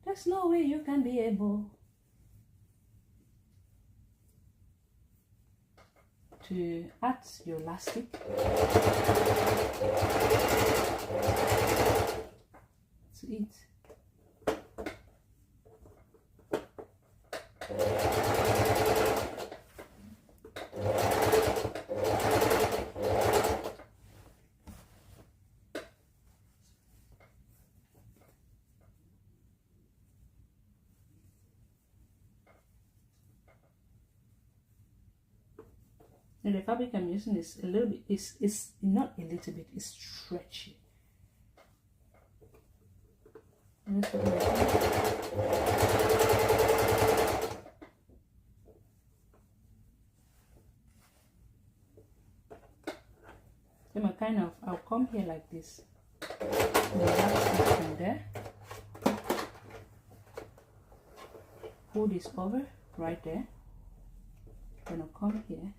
A: there's no way you can be able to add your elastic to it. And the fabric I'm using is a little bit, it's not a little bit, it's stretchy. Then I'll come here like this. From there. Pull this over right there. Then I'll come here.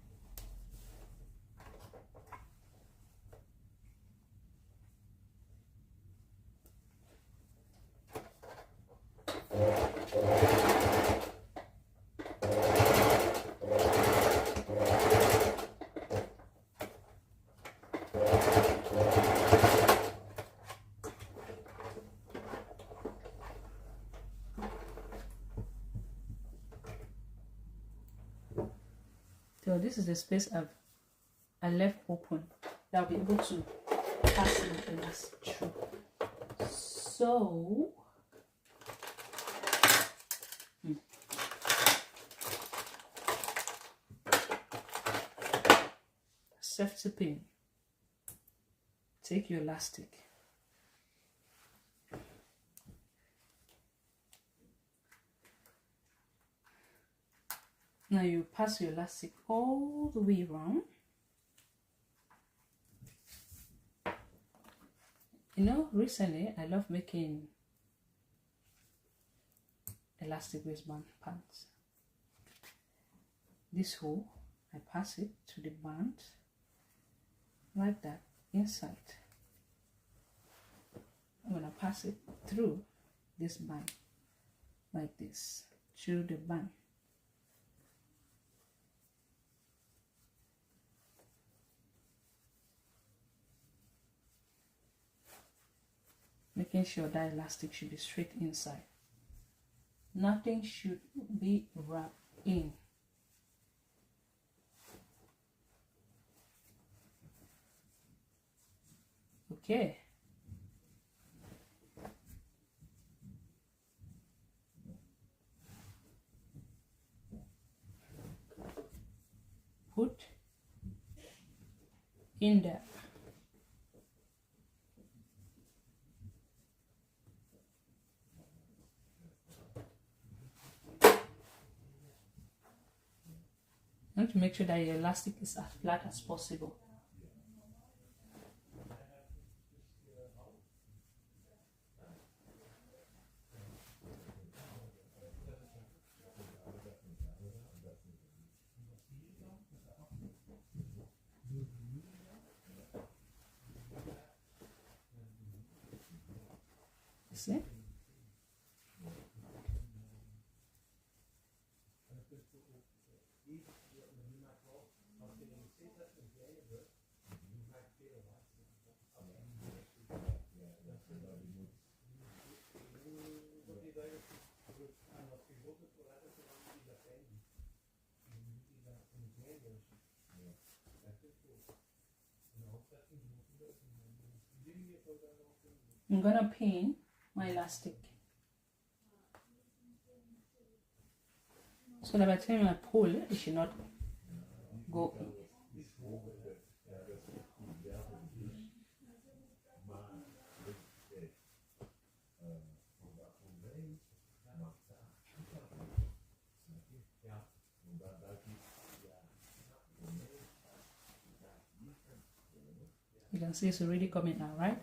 A: So this is the space I left open that I'll be able to pass the elastic through. So safety pin. Take your elastic. Now you pass your elastic all the way around. You know, recently I love making elastic waistband pants. This hole, I pass it to the band like that inside. I'm gonna pass it through this band like this, through the band. Making sure that elastic should be straight inside. Nothing should be wrapped in. Okay. Put in there. You want to make sure that your elastic is as flat as possible. See? I'm gonna pin my elastic so that by the time I pull it should not go in. can see it's already coming out, right?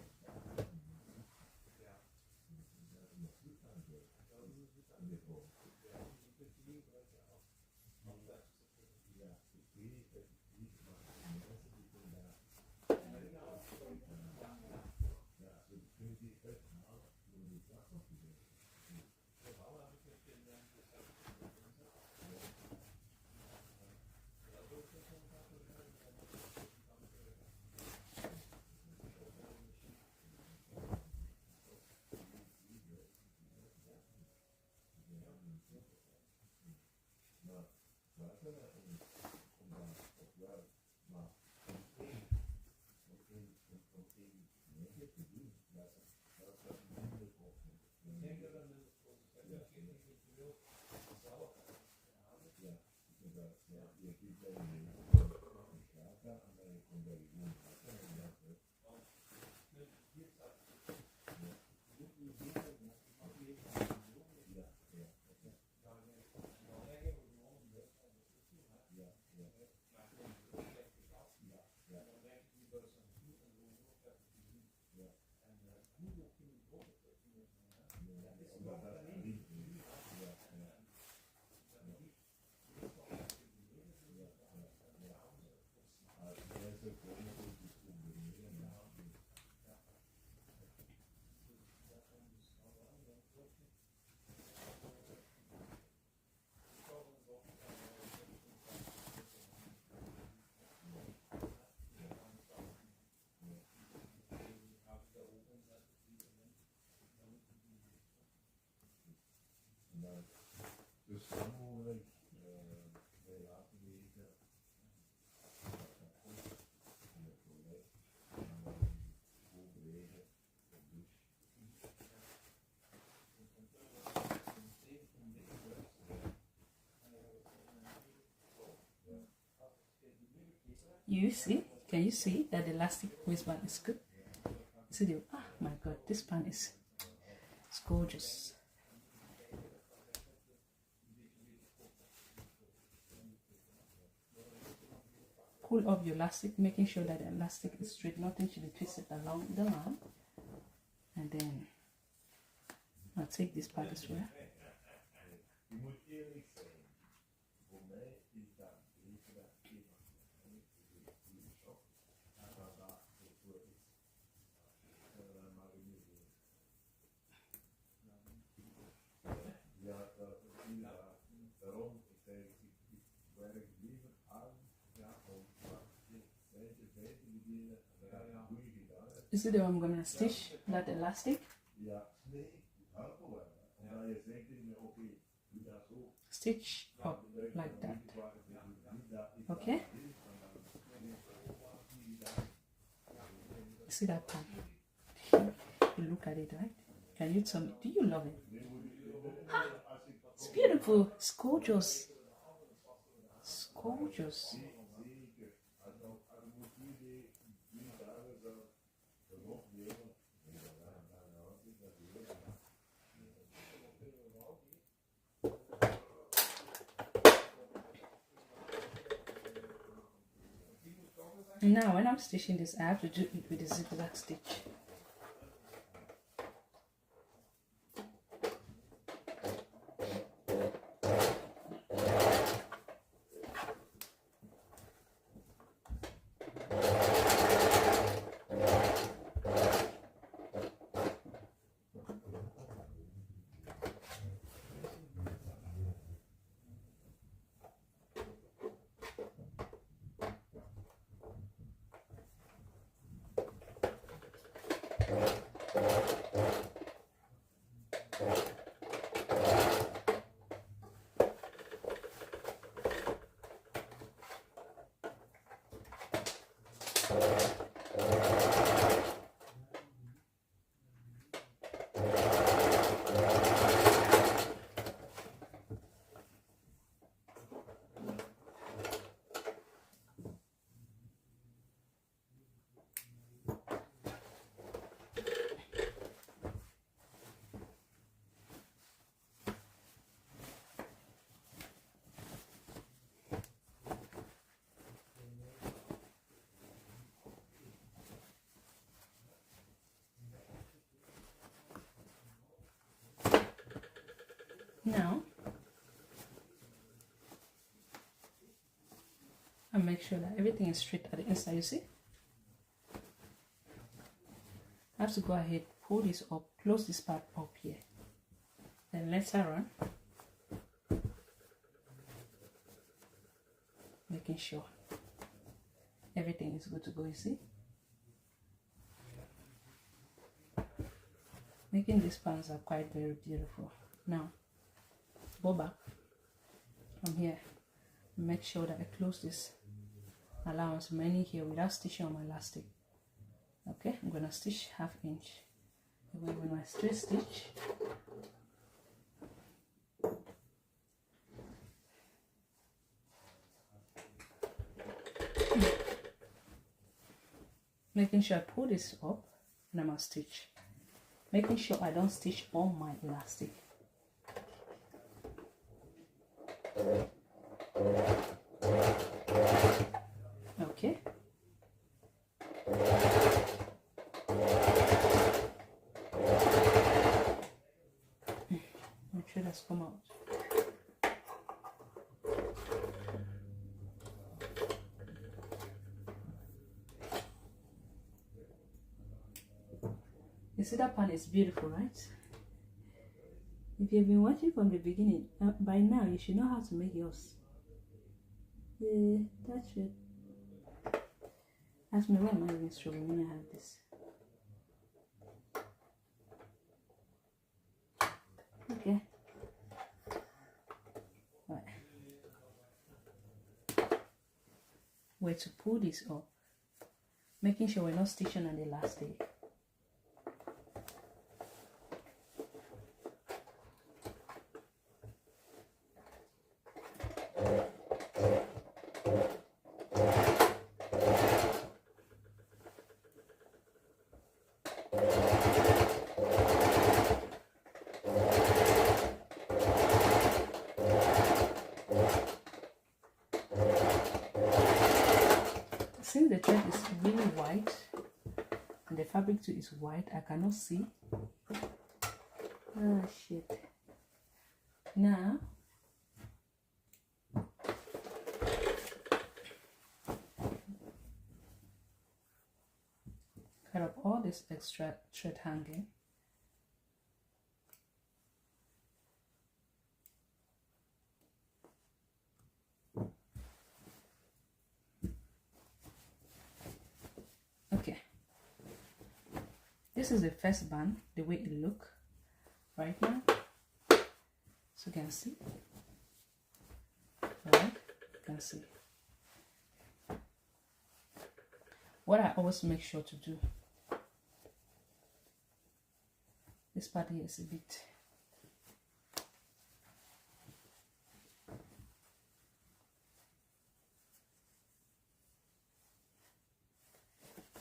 A: You see? Can you see that the elastic waistband is good? See the, oh my god, this band is it's gorgeous. Pull up your elastic, making sure that the elastic is straight, nothing should be twisted along the line. And then I'll take this part as well. You see the way I'm going to stitch that elastic? Stitch up like that. Okay? See that part? You look at it, right? Can you tell me? Do you love it? Huh? It's beautiful. It's gorgeous. It's gorgeous. Now when I'm stitching this, I have to do it with a zigzag stitch. Now and make sure that everything is straight at the inside. You see, I have to go ahead, pull this up, close this part up here, then later on making sure everything is good to go. You see, making these pants are quite very beautiful. Now go back from here, make sure that I close this allowance remaining here without stitching on my elastic. Okay, I'm gonna stitch 1/2 inch away with my straight stitch. Making sure I pull this up and I'm gonna stitch. Making sure I don't stitch on my elastic. Okay. Make sure that's come out. You see that pan is beautiful, right? If you've been watching from the beginning, by now you should know how to make yours. Yeah, that's it. Ask me, why am I even struggling when I have this? Okay. Right. Where to pull this up, making sure we're not stitching on the elastic. Since the thread is really white and the fabric too is white, I cannot see. Oh shit. Now cut up all this extra thread hanging. Okay, this is the first band, the way it look right now, so you can see. All right, you can see. What I always make sure to do, this part here is a bit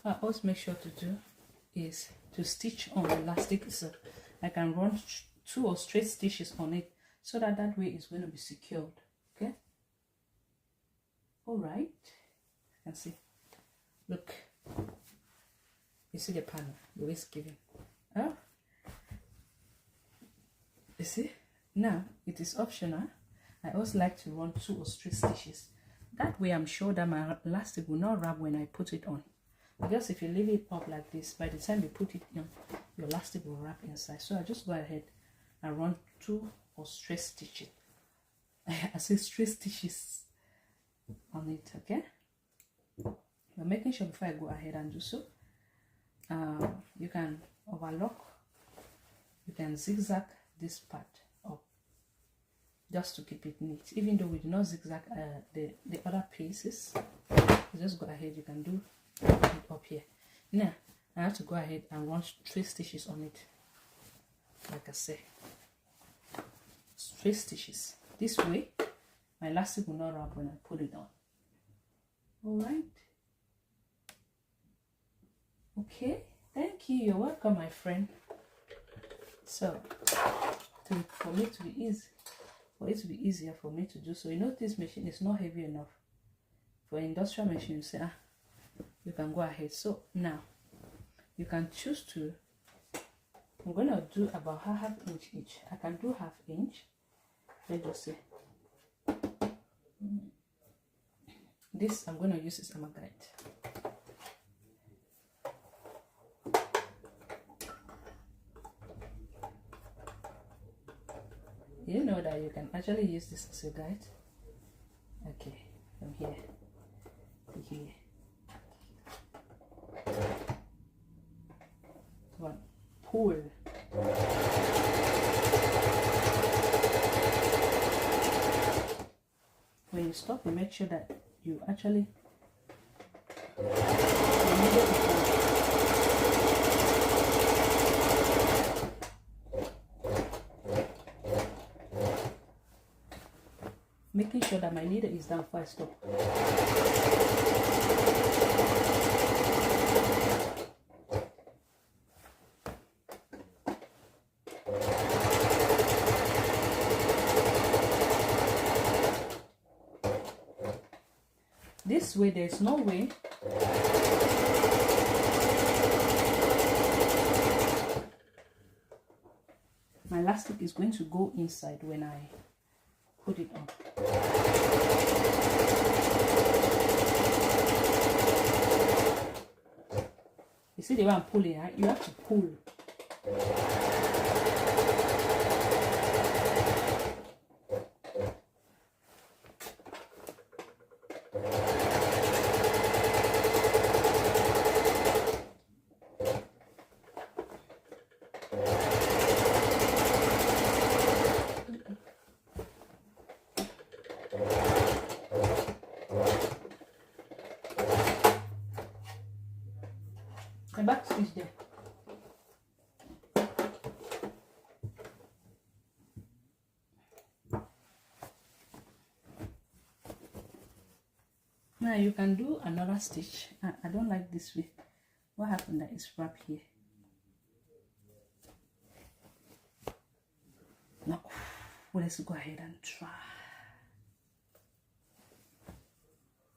A: I always make sure to do is to stitch on the elastic, so I can run 2 or straight stitches on it, so that way it's going to be secured. Okay, all right, you can see, look, you see the pattern, the way it's given. Oh, you see, now it is optional. I always like to run 2 or straight stitches, that way I'm sure that my elastic will not wrap when I put it on. Because if you leave it up like this, by the time you put it in, your elastic will wrap inside. So I just go ahead and run 2 or straight stitches. I say straight stitches on it, okay? But making sure before I go ahead and do so, you can overlock, you can zigzag this part up just to keep it neat. Even though we do not zigzag the other pieces, you just go ahead, you can do it up here. Now I have to go ahead and run 3 stitches on it, like I say, straight stitches. This way my elastic will not wrap when I put it on. All right, okay, thank you, you're welcome, my friend. So for me to be easy, for it to be easier for me to do so, you know, this machine is not heavy enough. For industrial machine, you say, you can go ahead. So now you can choose to, I'm gonna do about 1/2 inch each. I can do 1/2 inch let's just say this I'm going to use as a magnet. You know that you can actually use this as a guide. Okay, from here to here. One pull. When you stop, you make sure that you actually making sure that my needle is down before I stop. This way, there's no way my elastic is going to go inside when I put it on. You see the way I'm pulling, right? You have to pull. The back stitch there. Now you can do another stitch. I don't like this way. What happened that is wrapped here. Now let's go ahead and try.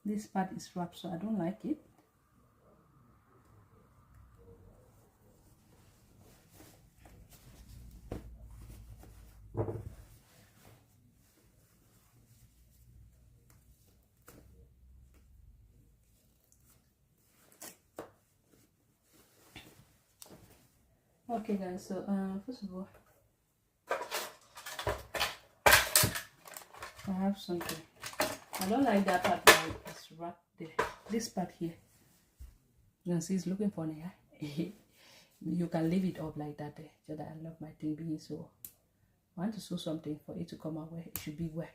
A: This part is wrapped, so I don't like it. Okay guys, so first of all I have something. I don't like that part that is wrapped there. This part here, you can see it's looking funny, huh? You can leave it up like that there. So that I love my thing being so. I want to sew something for it to come out where it should be well.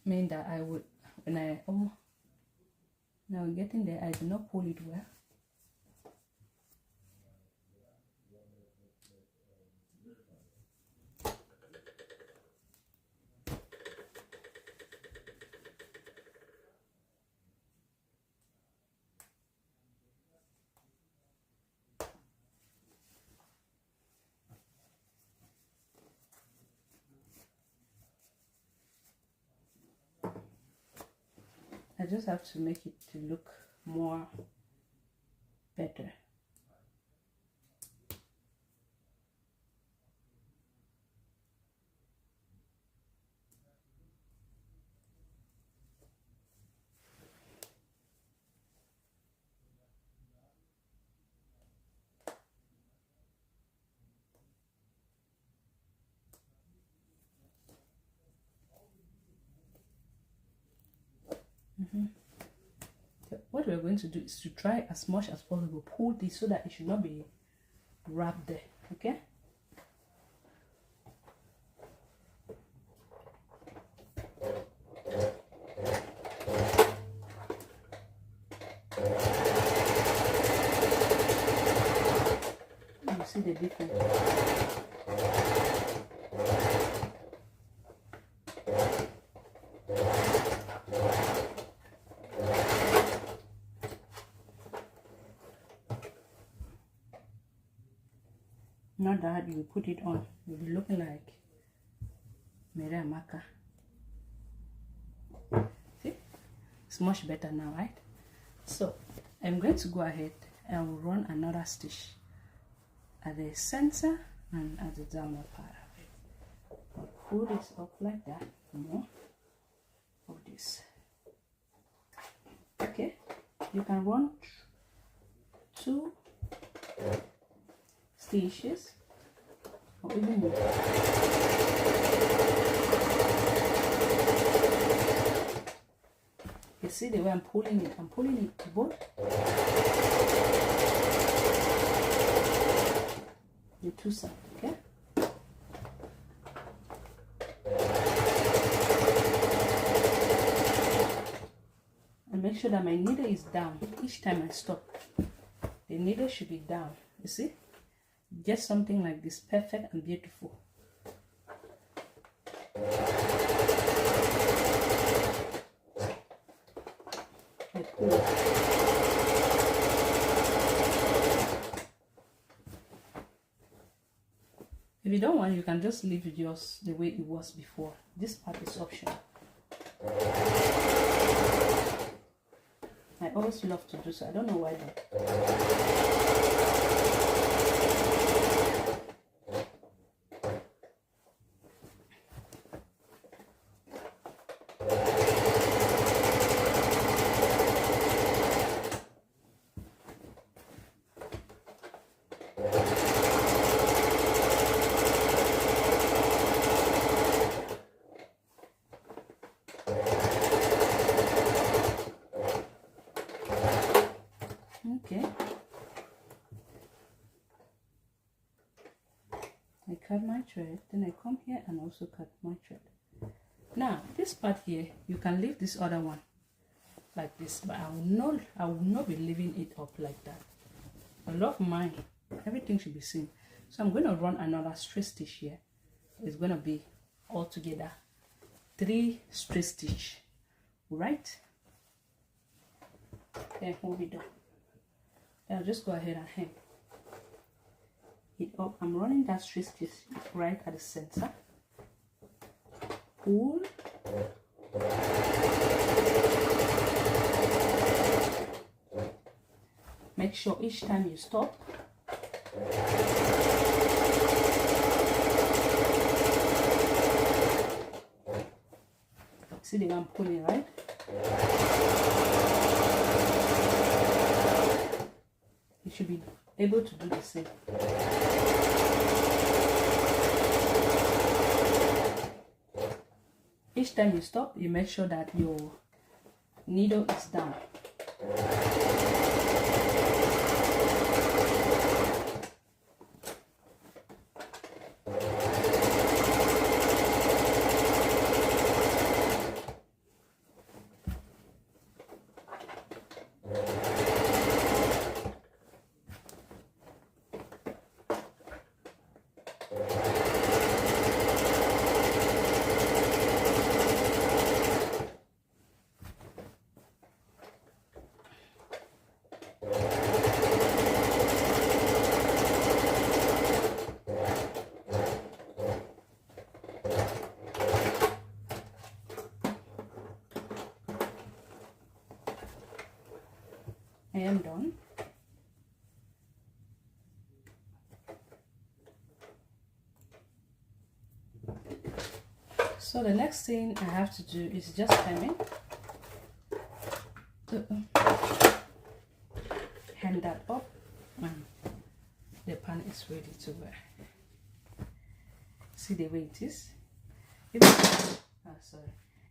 A: Mean that I would, when I now getting there, I do not pull it well. I just have to make it to look more better. So what we're going to do is to try as much as possible pull this so that it should not be wrapped there. Okay, you see the difference. Not that you put it on, you'll be looking like Mary Maka. See, it's much better now, right? So I'm going to go ahead and run another stitch at the center and at the downward part of it. I'll pull this up like that, more of this. Okay, you can run 2 stitches or even more. You see the way I'm pulling it both the 2 sides, okay? And make sure that my needle is down each time I stop. The needle should be down, you see? Just something like this, perfect and beautiful. I pull. If you don't want, you can just leave it just the way it was before. This part is optional. I always love to do so. I don't know why though. Okay, I cut my thread, then I come here and also cut my thread. Now this part here, you can leave this other one like this, but I will not be leaving it up like that. I love mine, everything should be seen. So I'm going to run another straight stitch here. It's going to be altogether 3 straight stitch, right? Then hold it down. I'll just go ahead and hem it up. I'm running that straight stitch right at the center. Pull. Make sure each time you stop, see the way I'm pulling, right? You should be able to do the same. Each time you stop, you make sure that your needle is down. I am done. So the next thing I have to do is just hemming. Hem that up and the pan is ready to wear. See the way it is?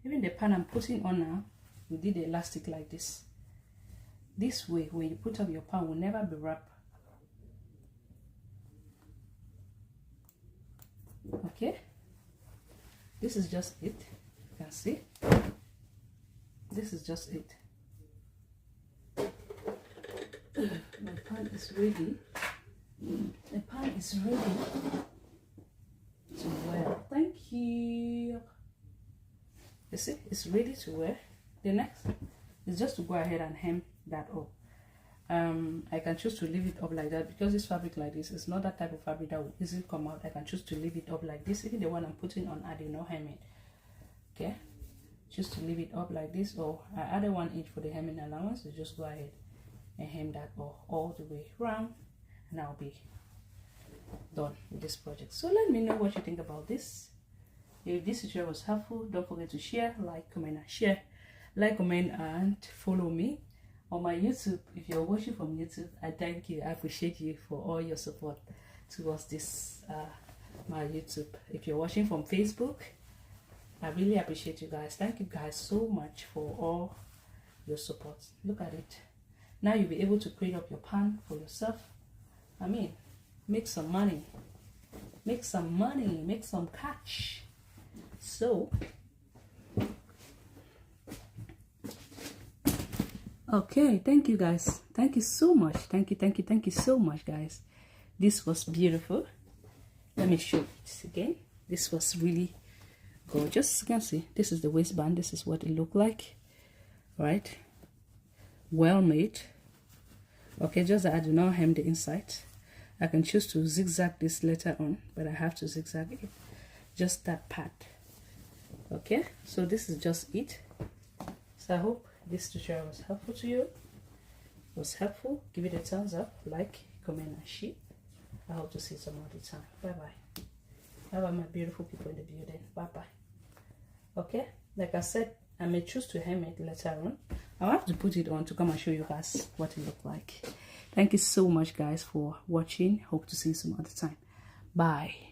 A: Even the pan I'm putting on now, we did the elastic like this. This way, when you put up your pan, will never be wrapped. Okay, this is just it. You can see, this is just it. My pan is ready. The pan is ready to wear. Thank you. You see, it's ready to wear. The next is just to go ahead and hem that up. I can choose to leave it up like that because this fabric like this is not that type of fabric that will easily come out. I can choose to leave it up like this. Even the one I'm putting on, I did not hem it. Okay, choose to leave it up like this, or I added 1 inch for the hemming allowance. So just go ahead and hem that all the way around, and I'll be done with this project. So let me know what you think about this. If this tutorial was helpful, don't forget to share, like, comment, and share. Like, comment, and follow me on my YouTube. If you're watching from YouTube, I thank you. I appreciate you for all your support towards this my YouTube. If you're watching from Facebook, I really appreciate you guys. Thank you guys so much for all your support. Look at it. Now you'll be able to create up your pan for yourself. I mean, make some money, make some money, make some cash. So okay, thank you guys, thank you so much, thank you so much guys. This was beautiful. Let me show it again. This was really gorgeous. You can see this is the waistband. This is what it looked like, right? Well made. Okay, just that I do not hem the inside. I can choose to zigzag this later on, but I have to zigzag it, just that part. Okay, so this is just it. So I hope this tutorial was helpful to you. Was helpful, give it a thumbs up, like, comment, and share. I hope to see you some other time. Bye bye. Bye bye, my beautiful people in the building. Bye bye. Okay, like I said, I may choose to hem it later on. I'll have to put it on to come and show you guys what it looked like. Thank you so much guys for watching. Hope to see you some other time. Bye.